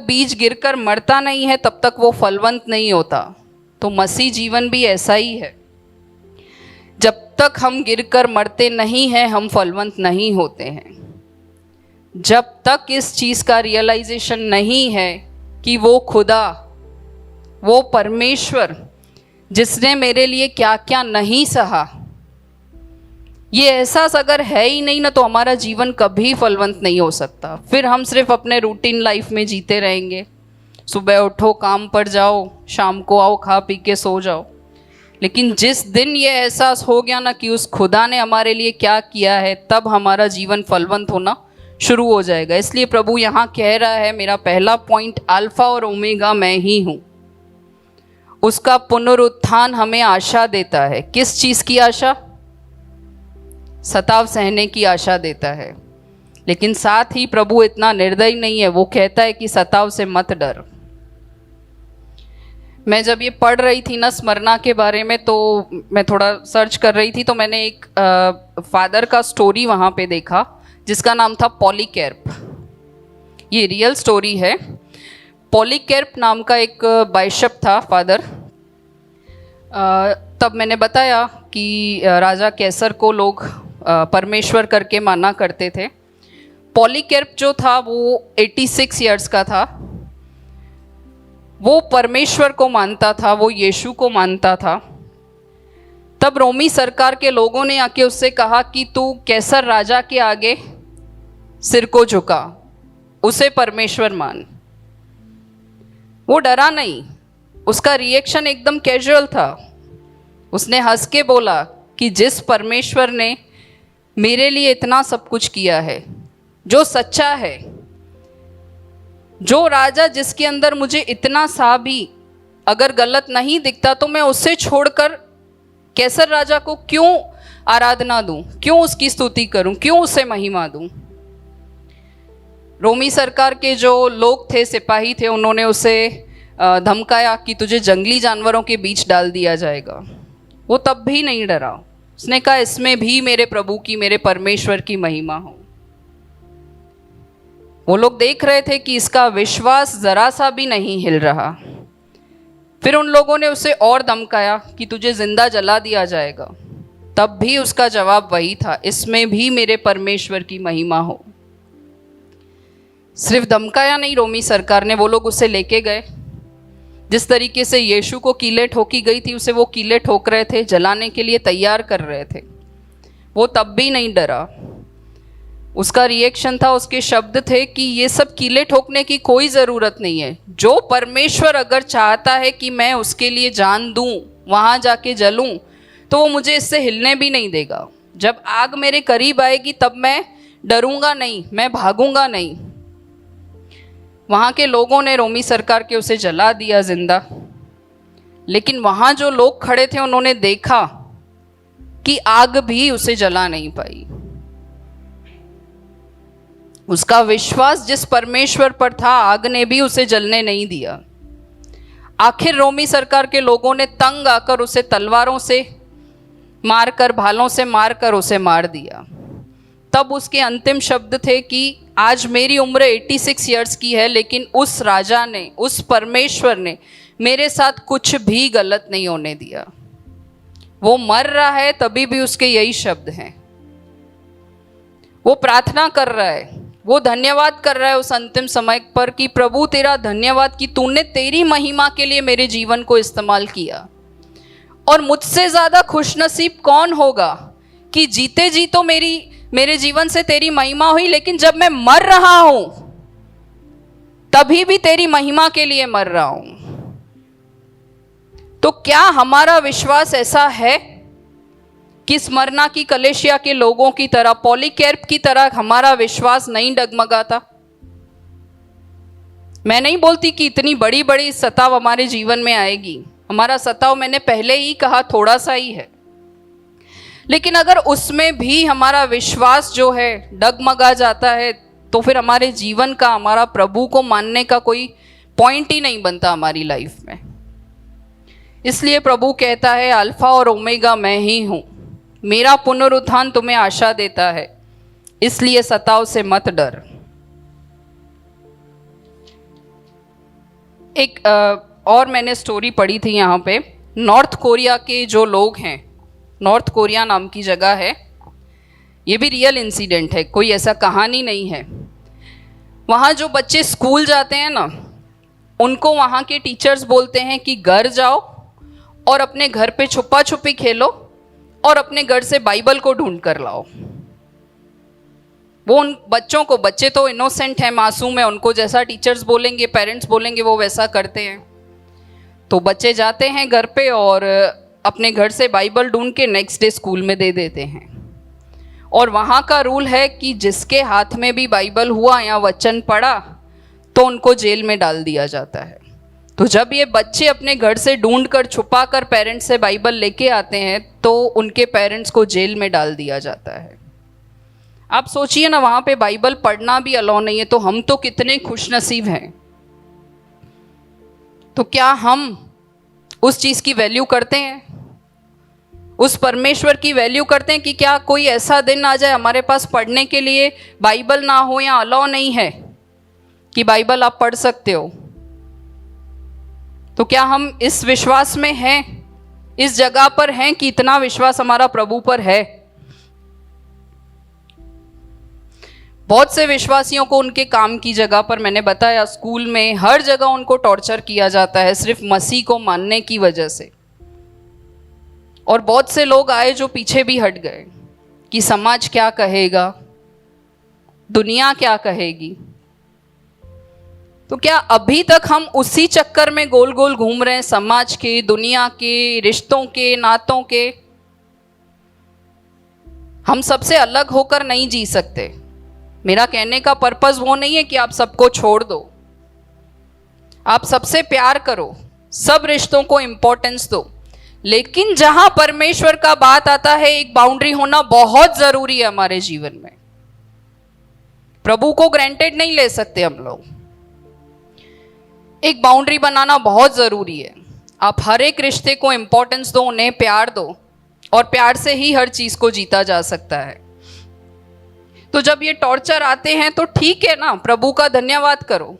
बीज गिरकर मरता नहीं है तब तक वो फलवंत नहीं होता। तो मसीह जीवन भी ऐसा ही है। जब तक हम गिरकर मरते नहीं हैं, हम फलवंत नहीं होते हैं। जब तक इस चीज़ का रियलाइजेशन नहीं है कि वो खुदा, वो परमेश्वर जिसने मेरे लिए क्या क्या नहीं सहा, ये एहसास अगर है ही नहीं ना, तो हमारा जीवन कभी फलवंत नहीं हो सकता। फिर हम सिर्फ अपने रूटीन लाइफ में जीते रहेंगे, सुबह उठो, काम पर जाओ, शाम को आओ, खा पी के सो जाओ। लेकिन जिस दिन ये एहसास हो गया ना कि उस खुदा ने हमारे लिए क्या किया है, तब हमारा जीवन फलवंत होना शुरू हो जाएगा। इसलिए प्रभु यहाँ कह रहा है, मेरा पहला पॉइंट, अल्फा और ओमेगा मैं ही हूँ। उसका पुनरुत्थान हमें आशा देता है। किस चीज़ की आशा? सताव सहने की आशा देता है। लेकिन साथ ही प्रभु इतना निर्दयी नहीं है, वो कहता है कि सताव से मत डर। मैं जब ये पढ़ रही थी ना स्मरणा के बारे में, तो मैं थोड़ा सर्च कर रही थी, तो मैंने एक फादर का स्टोरी वहाँ पे देखा जिसका नाम था पॉलीकैर्प। ये रियल स्टोरी है। पॉलीकैर्प नाम का एक बाइशप था फादर। तब मैंने बताया कि राजा कैसर को लोग परमेश्वर करके माना करते थे। पॉलीकैर्प जो था वो 86 इयर्स का था। वो परमेश्वर को मानता था, वो यीशु को मानता था। तब रोमी सरकार के लोगों ने आके उससे कहा कि तू कैसर राजा के आगे सिर को झुका, उसे परमेश्वर मान। वो डरा नहीं, उसका रिएक्शन एकदम कैजुअल था। उसने हंस के बोला कि जिस परमेश्वर ने मेरे लिए इतना सब कुछ किया है, जो सच्चा है, जो राजा जिसके अंदर मुझे इतना सा भी अगर गलत नहीं दिखता, तो मैं उसे छोड़कर कैसर राजा को क्यों आराधना दूं, क्यों उसकी स्तुति करूं, क्यों उसे महिमा दूं। रोमी सरकार के जो लोग थे, सिपाही थे, उन्होंने उसे धमकाया कि तुझे जंगली जानवरों के बीच डाल दिया जाएगा। वो तब भी नहीं डरा। उसने कहा इसमें भी मेरे प्रभु की, मेरे परमेश्वर की महिमा हो। वो लोग देख रहे थे कि इसका विश्वास जरा सा भी नहीं हिल रहा। फिर उन लोगों ने उसे और धमकाया कि तुझे जिंदा जला दिया जाएगा। तब भी उसका जवाब वही था, इसमें भी मेरे परमेश्वर की महिमा हो। सिर्फ धमकाया नहीं रोमी सरकार ने, वो लोग उसे लेके गए। जिस तरीके से यीशु को कीले ठोकी गई थी, उसे वो कीले ठोक रहे थे, जलाने के लिए तैयार कर रहे थे। वो तब भी नहीं डरा। उसका रिएक्शन था, उसके शब्द थे कि ये सब कीले ठोकने की कोई ज़रूरत नहीं है। जो परमेश्वर अगर चाहता है कि मैं उसके लिए जान दूं, वहाँ जाके जलूं, तो वो मुझे इससे हिलने भी नहीं देगा। जब आग मेरे करीब आएगी तब मैं डरूंगा नहीं, मैं भागूंगा नहीं। वहाँ के लोगों ने रोमी सरकार के उसे जला दिया जिंदा। लेकिन वहाँ जो लोग खड़े थे उन्होंने देखा कि आग भी उसे जला नहीं पाई। उसका विश्वास जिस परमेश्वर पर था, आग ने भी उसे जलने नहीं दिया। आखिर रोमी सरकार के लोगों ने तंग आकर उसे तलवारों से मारकर, भालों से मारकर उसे मार दिया। तब उसके अंतिम शब्द थे कि आज मेरी उम्र 86 इयर्स की है, लेकिन उस राजा ने, उस परमेश्वर ने मेरे साथ कुछ भी गलत नहीं होने दिया। वो मर रहा है तभी भी उसके यही शब्द हैं। वो प्रार्थना कर रहा है, वो धन्यवाद कर रहा है उस अंतिम समय पर कि प्रभु तेरा धन्यवाद कि तूने तेरी महिमा के लिए मेरे जीवन को इस्तेमाल किया। और मुझसे ज़्यादा खुशनसीब कौन होगा कि जीते जी तो मेरे जीवन से तेरी महिमा हुई, लेकिन जब मैं मर रहा हूं तभी भी तेरी महिमा के लिए मर रहा हूं। तो क्या हमारा विश्वास ऐसा है कि स्मरणा की कलेशिया के लोगों की तरह, पॉलीकैर्प की तरह हमारा विश्वास नहीं डगमगाता? मैं नहीं बोलती कि इतनी बड़ी बड़ी सताव हमारे जीवन में आएगी। हमारा सताव, मैंने पहले ही कहा, थोड़ा सा ही है। लेकिन अगर उसमें भी हमारा विश्वास जो है डगमगा जाता है, तो फिर हमारे जीवन का, हमारा प्रभु को मानने का कोई पॉइंट ही नहीं बनता हमारी लाइफ में। इसलिए प्रभु कहता है, अल्फा और ओमेगा मैं ही हूँ, मेरा पुनरुत्थान तुम्हें आशा देता है, इसलिए सताव से मत डर। एक और मैंने स्टोरी पढ़ी थी यहाँ पे। नॉर्थ कोरिया के जो लोग हैं, नॉर्थ कोरिया नाम की जगह है, ये भी रियल इंसिडेंट है, कोई ऐसा कहानी नहीं है। वहाँ जो बच्चे स्कूल जाते हैं ना, उनको वहाँ के टीचर्स बोलते हैं कि घर जाओ और अपने घर पे छुपा छुपी खेलो और अपने घर से बाइबल को ढूंढ कर लाओ। वो उन बच्चों को, बच्चे तो इनोसेंट हैं, मासूम है, उनको जैसा टीचर्स बोलेंगे, पेरेंट्स बोलेंगे, वो वैसा करते हैं। तो बच्चे जाते हैं घर पे और अपने घर से बाइबल ढूंढ के नेक्स्ट डे स्कूल में दे देते हैं। और वहाँ का रूल है कि जिसके हाथ में भी बाइबल हुआ या वचन पढ़ा तो उनको जेल में डाल दिया जाता है। तो जब ये बच्चे अपने घर से ढूंढ कर छुपा कर पेरेंट्स से बाइबल लेके आते हैं तो उनके पेरेंट्स को जेल में डाल दिया जाता है। आप सोचिए ना, वहाँ पे बाइबल पढ़ना भी अलाउ नहीं है, तो हम तो कितने खुशनसीब हैं। तो क्या हम उस चीज़ की वैल्यू करते हैं? उस परमेश्वर की वैल्यू करते हैं कि क्या कोई ऐसा दिन आ जाए हमारे पास पढ़ने के लिए बाइबल ना हो या अलाउ नहीं है कि बाइबल आप पढ़ सकते हो? तो क्या हम इस विश्वास में हैं, इस जगह पर हैं कि इतना विश्वास हमारा प्रभु पर है? बहुत से विश्वासियों को उनके काम की जगह पर, मैंने बताया स्कूल में, हर जगह उनको टॉर्चर किया जाता है सिर्फ मसीह को मानने की वजह से। और बहुत से लोग आए जो पीछे भी हट गए कि समाज क्या कहेगा, दुनिया क्या कहेगी। तो क्या अभी तक हम उसी चक्कर में गोल गोल घूम रहे हैं, समाज के, दुनिया के, रिश्तों के, नातों के? हम सबसे अलग होकर नहीं जी सकते। मेरा कहने का पर्पस वो नहीं है कि आप सबको छोड़ दो। आप सबसे प्यार करो, सब रिश्तों को इंपॉर्टेंस दो, लेकिन जहां परमेश्वर का बात आता है एक बाउंड्री होना बहुत जरूरी है हमारे जीवन में। प्रभु को ग्रांटेड नहीं ले सकते हम लोग। एक बाउंड्री बनाना बहुत जरूरी है। आप हर एक रिश्ते को इंपॉर्टेंस दो, उन्हें प्यार दो, और प्यार से ही हर चीज को जीता जा सकता है। तो जब ये टॉर्चर आते हैं तो ठीक है ना, प्रभु का धन्यवाद करो।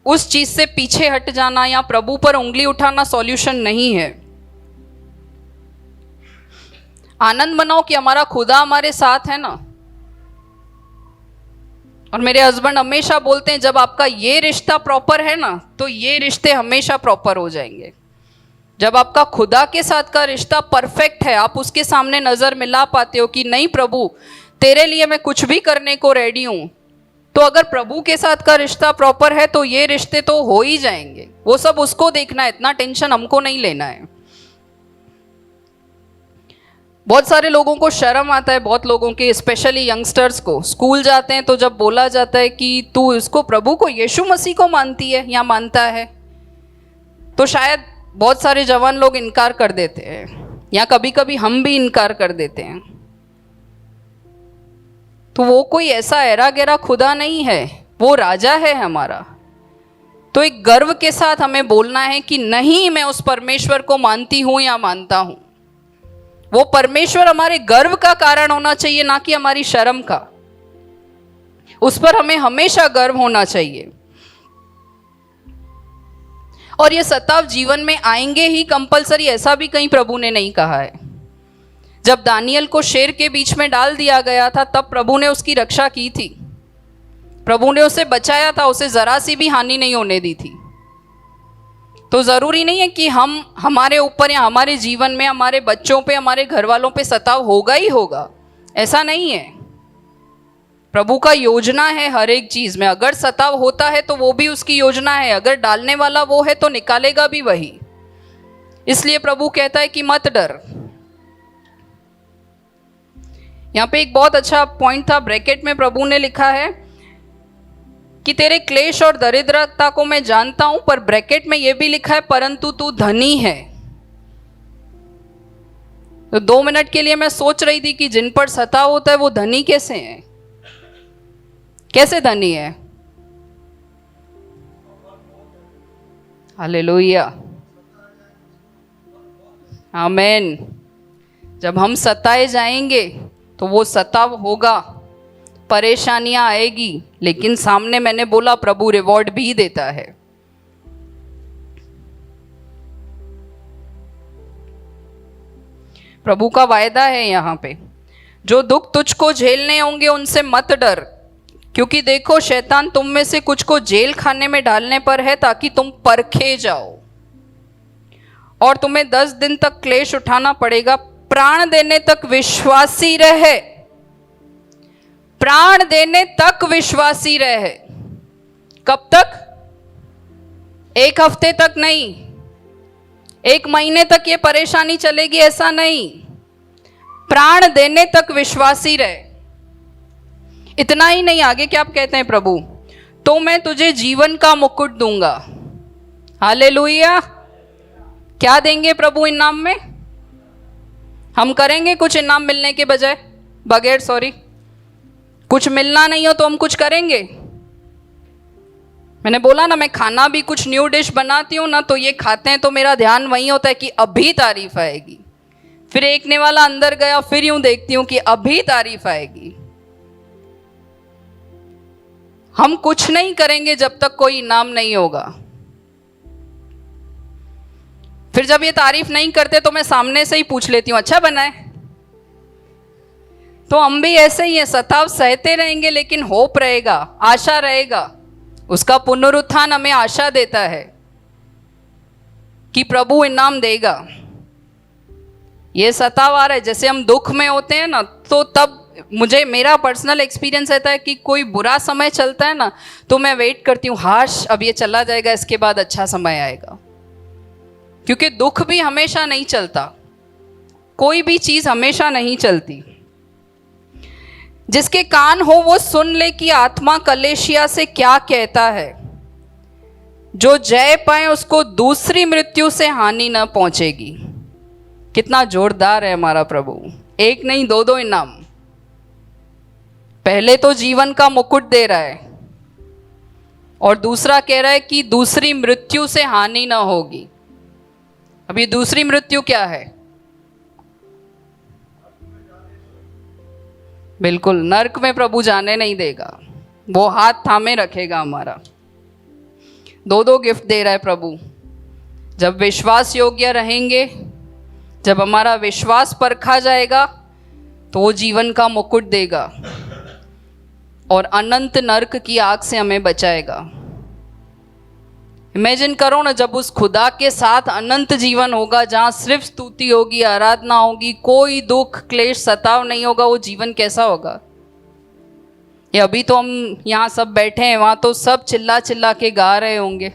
उस चीज से पीछे हट जाना या प्रभु पर उंगली उठाना सॉल्यूशन नहीं है। आनंद मनाओ कि हमारा खुदा हमारे साथ है ना। और मेरे हस्बैंड हमेशा बोलते हैं जब आपका ये रिश्ता प्रॉपर है ना तो ये रिश्ते हमेशा प्रॉपर हो जाएंगे। जब आपका खुदा के साथ का रिश्ता परफेक्ट है, आप उसके सामने नजर मिला पाते हो कि नहीं प्रभु तेरे लिए मैं कुछ भी करने को रेडी हूं, तो अगर प्रभु के साथ का रिश्ता प्रॉपर है तो ये रिश्ते तो हो ही जाएंगे। वो सब उसको देखना है, इतना टेंशन हमको नहीं लेना है। बहुत सारे लोगों को शर्म आता है, बहुत लोगों के, स्पेशली यंगस्टर्स को, स्कूल जाते हैं तो जब बोला जाता है कि तू इसको, प्रभु को, यीशु मसीह को मानती है या मानता है, तो शायद बहुत सारे जवान लोग इनकार कर देते हैं, या कभी कभी हम भी इनकार कर देते हैं। तो वो कोई ऐसा ऐरा गैरा खुदा नहीं है, वो राजा है हमारा। तो एक गर्व के साथ हमें बोलना है कि नहीं, मैं उस परमेश्वर को मानती हूं या मानता हूं। वो परमेश्वर हमारे गर्व का कारण होना चाहिए, ना कि हमारी शर्म का। उस पर हमें हमेशा गर्व होना चाहिए। और ये सताव जीवन में आएंगे ही कंपलसरी, ऐसा भी कहीं प्रभु ने नहीं कहा है। जब दानियल को शेर के बीच में डाल दिया गया था तब प्रभु ने उसकी रक्षा की थी, प्रभु ने उसे बचाया था, उसे जरा सी भी हानि नहीं होने दी थी। तो जरूरी नहीं है कि हमारे ऊपर या हमारे जीवन में, हमारे बच्चों पे, हमारे घर वालों पे सताव होगा ही होगा, ऐसा नहीं है। प्रभु का योजना है हर एक चीज में। अगर सताव होता है तो वो भी उसकी योजना है, अगर डालने वाला वो है तो निकालेगा भी वही। इसलिए प्रभु कहता है कि मत डर। यहाँ पे एक बहुत अच्छा पॉइंट था, ब्रैकेट में प्रभु ने लिखा है कि तेरे क्लेश और दरिद्रता को मैं जानता हूं, पर ब्रैकेट में यह भी लिखा है परंतु तू धनी है। तो 2 मिनट के लिए मैं सोच रही थी कि जिन पर सताव होता है वो धनी कैसे हैं, कैसे धनी है? हालेलुया, आमीन। जब हम सताए जाएंगे तो वो सताव होगा, परेशानियां आएगी, लेकिन सामने मैंने बोला प्रभु रिवॉर्ड भी देता है। प्रभु का वायदा है यहाँ पे, जो दुख तुझको झेलने होंगे उनसे मत डर, क्योंकि देखो शैतान तुम में से कुछ को जेल खाने में डालने पर है ताकि तुम परखे जाओ, और तुम्हें 10 दिन तक क्लेश उठाना पड़ेगा। प्राण देने तक विश्वासी रहे। प्राण देने तक विश्वासी रहे। कब तक? एक हफ्ते तक नहीं, एक महीने तक ये परेशानी चलेगी ऐसा नहीं, प्राण देने तक विश्वासी रहे। इतना ही नहीं, आगे क्या आप कहते हैं प्रभु, तो मैं तुझे जीवन का मुकुट दूंगा। हालेलुया। क्या देंगे प्रभु इनाम में? हम करेंगे कुछ इनाम मिलने के बगैर कुछ मिलना नहीं हो तो हम कुछ करेंगे? मैंने बोला ना, मैं खाना भी कुछ न्यू डिश बनाती हूँ ना, तो ये खाते हैं तो मेरा ध्यान वहीं होता है कि अभी तारीफ आएगी। फिर एकने वाला अंदर गया, फिर यूं देखती हूँ कि अभी तारीफ आएगी। हम कुछ नहीं करेंगे जब तक कोई इनाम नहीं होगा। फिर जब ये तारीफ नहीं करते तो मैं सामने से ही पूछ लेती हूँ, अच्छा बना है? तो हम भी ऐसे ही है, सताव सहते रहेंगे लेकिन होप रहेगा, आशा रहेगा। उसका पुनरुत्थान हमें आशा देता है कि प्रभु इनाम देगा। ये सताव आ रहा है, जैसे हम दुख में होते हैं ना, तो तब मेरा पर्सनल एक्सपीरियंस रहता है कि कोई बुरा समय चलता है ना, तो मैं वेट करती हूँ, हाश अब ये चला जाएगा, इसके बाद अच्छा समय आएगा। क्योंकि दुख भी हमेशा नहीं चलता, कोई भी चीज हमेशा नहीं चलती। जिसके कान हो वो सुन ले कि आत्मा कलेशिया से क्या कहता है। जो जय पाए उसको दूसरी मृत्यु से हानि न पहुंचेगी। कितना जोरदार है हमारा प्रभु। एक नहीं, दो दो इनाम। पहले तो जीवन का मुकुट दे रहा है और दूसरा कह रहा है कि दूसरी मृत्यु से हानि ना होगी। अब ये दूसरी मृत्यु क्या है? बिल्कुल नरक में प्रभु जाने नहीं देगा, वो हाथ थामे रखेगा हमारा। दो दो गिफ्ट दे रहा है प्रभु। जब विश्वास योग्य रहेंगे, जब हमारा विश्वास परखा जाएगा, तो वो जीवन का मुकुट देगा और अनंत नरक की आग से हमें बचाएगा। इमेजिन करो ना, जब उस खुदा के साथ अनंत जीवन होगा, जहाँ सिर्फ स्तुति होगी, आराधना होगी, कोई दुख क्लेश सताव नहीं होगा, वो जीवन कैसा होगा? ये अभी तो हम यहाँ सब बैठे हैं, वहाँ तो सब चिल्ला चिल्ला के गा रहे होंगे।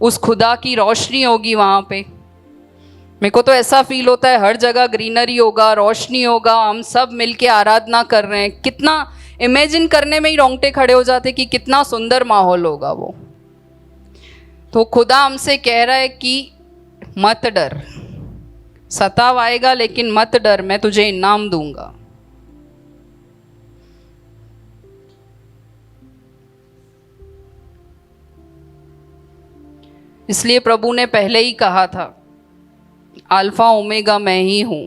उस खुदा की रोशनी होगी वहाँ पे। मेरे को तो ऐसा फील होता है हर जगह ग्रीनरी होगा, रोशनी होगा, हम सब मिलके आराधना कर रहे हैं। कितना इमेजिन करने में ही रोंगटे खड़े हो जाते कि कितना सुंदर माहौल होगा वो। तो खुदा हमसे कह रहा है कि मत डर, सताव आएगा लेकिन मत डर, मैं तुझे इनाम दूंगा। इसलिए प्रभु ने पहले ही कहा था, अल्फा ओमेगा मैं ही हूं।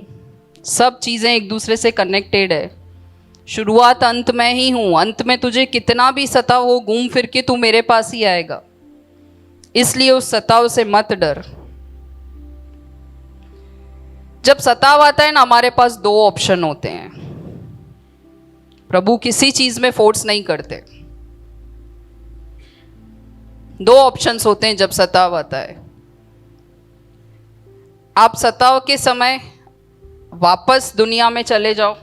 सब चीजें एक दूसरे से कनेक्टेड है। शुरुआत अंत मैं ही हूं। अंत में तुझे कितना भी सताव हो, घूम फिर के तू मेरे पास ही आएगा। इसलिए उस सताव से मत डर। जब सताव आता है ना, हमारे पास दो ऑप्शन होते हैं। प्रभु किसी चीज में फोर्स नहीं करते। दो ऑप्शंस होते हैं जब सताव आता है। आप सताव के समय वापस दुनिया में चले जाओ,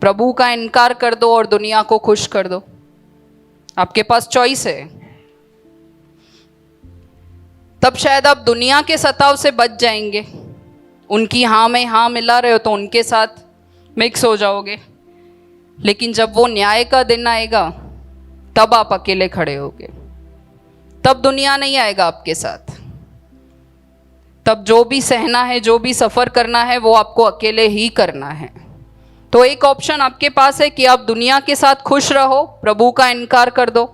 प्रभु का इनकार कर दो और दुनिया को खुश कर दो। आपके पास चॉइस है। तब शायद आप दुनिया के सताव से बच जाएंगे। उनकी हाँ में हाँ मिला रहे हो तो उनके साथ मिक्स हो जाओगे। लेकिन जब वो न्याय का दिन आएगा, तब आप अकेले खड़े होगे। तब दुनिया नहीं आएगा आपके साथ। तब जो भी सहना है, जो भी सफ़र करना है, वो आपको अकेले ही करना है। तो एक ऑप्शन आपके पास है कि आप दुनिया के साथ खुश रहो, प्रभु का इनकार कर दो।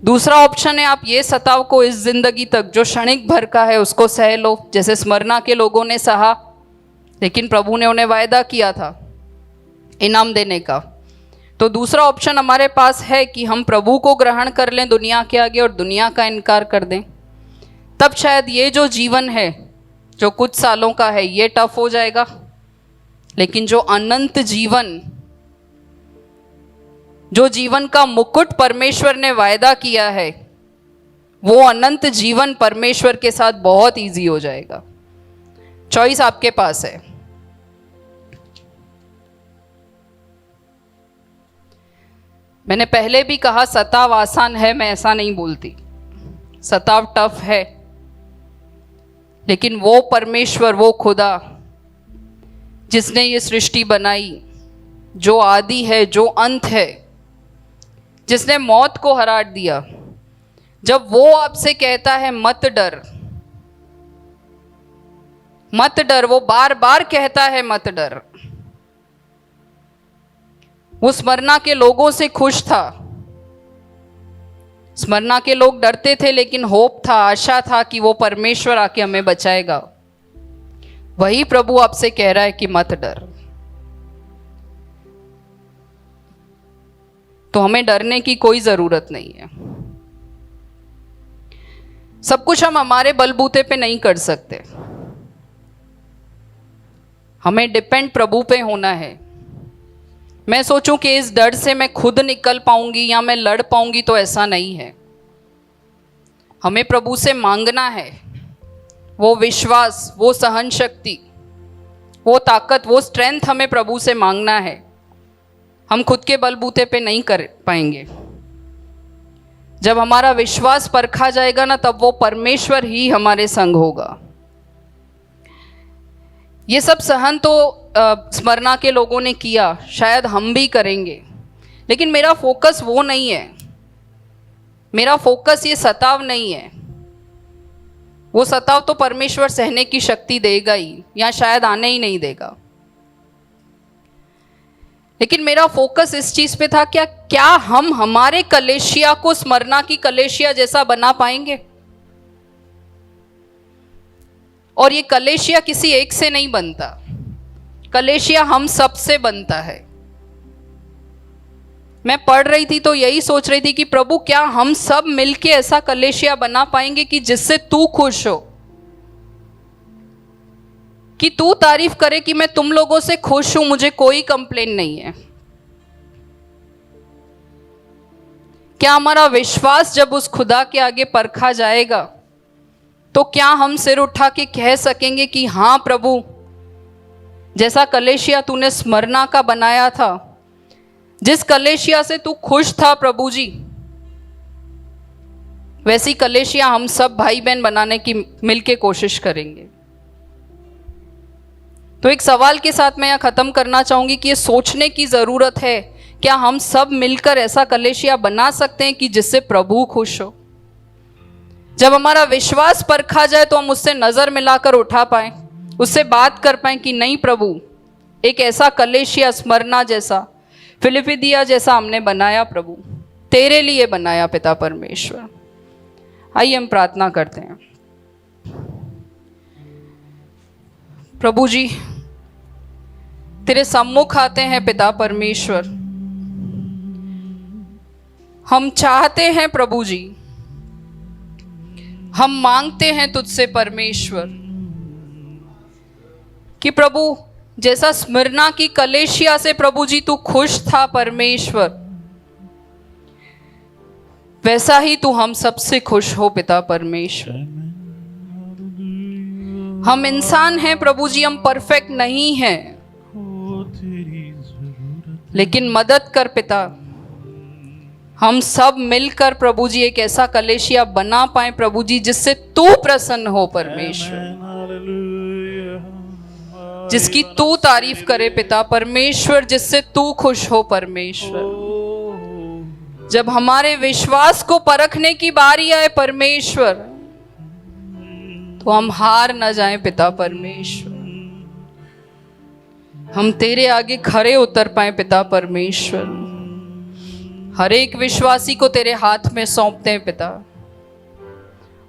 दूसरा ऑप्शन है, आप ये सताव को इस जिंदगी तक जो क्षणिक भर का है उसको सह लो, जैसे स्मरणा के लोगों ने सहा। लेकिन प्रभु ने उन्हें वायदा किया था इनाम देने का। तो दूसरा ऑप्शन हमारे पास है कि हम प्रभु को ग्रहण कर लें दुनिया के आगे और दुनिया का इनकार कर दें। तब शायद ये जो जीवन है, जो कुछ सालों का है, ये टफ हो जाएगा। लेकिन जो अनंत जीवन, जो जीवन का मुकुट परमेश्वर ने वायदा किया है, वो अनंत जीवन परमेश्वर के साथ बहुत इजी हो जाएगा। चॉइस आपके पास है। मैंने पहले भी कहा सताव आसान है, मैं ऐसा नहीं बोलती, सताव टफ है, लेकिन वो परमेश्वर, वो खुदा जिसने ये सृष्टि बनाई, जो आदि है, जो अंत है, जिसने मौत को हरा दिया, जब वो आपसे कहता है मत डर, मत डर, वो बार बार कहता है मत डर। वो स्मरणा के लोगों से खुश था। स्मरणा के लोग डरते थे, लेकिन होप था, आशा था कि वो परमेश्वर आके हमें बचाएगा। वही प्रभु आपसे कह रहा है कि मत डर। तो हमें डरने की कोई जरूरत नहीं है। सब कुछ हम हमारे बलबूते पे नहीं कर सकते, हमें डिपेंड प्रभु पे होना है। मैं सोचूं कि इस डर से मैं खुद निकल पाऊंगी या मैं लड़ पाऊंगी, तो ऐसा नहीं है। हमें प्रभु से मांगना है वो विश्वास, वो सहन शक्ति, वो ताकत, वो स्ट्रेंथ हमें प्रभु से मांगना है। हम खुद के बलबूते पे नहीं कर पाएंगे। जब हमारा विश्वास परखा जाएगा ना, तब वो परमेश्वर ही हमारे संग होगा। ये सब सहन तो स्मरणा के लोगों ने किया, शायद हम भी करेंगे, लेकिन मेरा फोकस वो नहीं है। मेरा फोकस ये सताव नहीं है। वो सताव तो परमेश्वर सहने की शक्ति देगा ही, या शायद आने ही नहीं देगा। लेकिन मेरा फोकस इस चीज पे था, क्या हम हमारे कलेशिया को स्मरणा की कलेशिया जैसा बना पाएंगे? और ये कलेशिया किसी एक से नहीं बनता, कलेशिया हम सब से बनता है। मैं पढ़ रही थी तो यही सोच रही थी कि प्रभु, क्या हम सब मिलके ऐसा कलेशिया बना पाएंगे कि जिससे तू खुश हो, कि तू तारीफ करे कि मैं तुम लोगों से खुश हूं, मुझे कोई कंप्लेन नहीं है। क्या हमारा विश्वास जब उस खुदा के आगे परखा जाएगा, तो क्या हम सिर उठा के कह सकेंगे कि हाँ प्रभु, जैसा कलेशिया तूने स्मरणा का बनाया था, जिस कलेशिया से तू खुश था प्रभु जी, वैसी कलेशिया हम सब भाई बहन बनाने की मिलके कोशिश करेंगे। तो एक सवाल के साथ मैं यह खत्म करना चाहूंगी कि ये सोचने की जरूरत है, क्या हम सब मिलकर ऐसा कलेशिया बना सकते हैं कि जिससे प्रभु खुश हो? जब हमारा विश्वास परखा जाए तो हम उससे नजर मिलाकर उठा पाए, उससे बात कर पाए कि नहीं प्रभु, एक ऐसा कलेशिया स्मरणा जैसा, फिलिपिदिया जैसा हमने बनाया प्रभु, तेरे लिए बनाया पिता परमेश्वर। आइए हम प्रार्थना करते हैं। प्रभु जी, तेरे सम्मुख आते हैं पिता परमेश्वर। हम चाहते हैं प्रभु जी, हम मांगते हैं तुझसे परमेश्वर कि प्रभु, जैसा स्मरणा की कलेशिया से प्रभु जी तू खुश था परमेश्वर, वैसा ही तू हम सबसे खुश हो पिता परमेश्वर। हम इंसान हैं प्रभु जी, हम परफेक्ट नहीं हैं, लेकिन मदद कर पिता, हम सब मिलकर प्रभु जी एक ऐसा कलेशिया बना पाए प्रभु जी, जिससे तू प्रसन्न हो परमेश्वर, जिसकी तू तारीफ करे पिता परमेश्वर, जिससे तू खुश हो परमेश्वर। जब हमारे विश्वास को परखने की बारी आए परमेश्वर, तो हम हार न जाएं पिता परमेश्वर, हम तेरे आगे खड़े उतर पाए पिता परमेश्वर। हर एक विश्वासी को तेरे हाथ में सौंपते हैं पिता।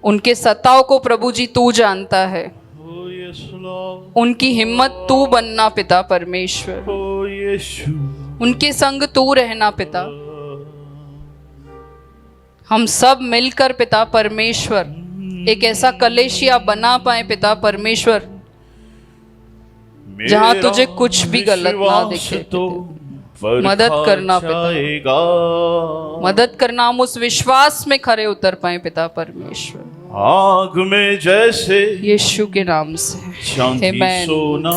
उनके सताव को प्रभु जी तू जानता है, उनकी हिम्मत तू बनना पिता परमेश्वर, उनके संग तू रहना पिता। हम सब मिलकर पिता परमेश्वर एक ऐसा कलेशिया बना पाए पिता परमेश्वर, जहां तुझे कुछ भी गलत ना दिखे। मदद करना पिता, मदद करना, हम उस विश्वास में खड़े उतर पाए पिता परमेश्वर। आग में जैसे यीशु के नाम से चांदी आमीन। सोना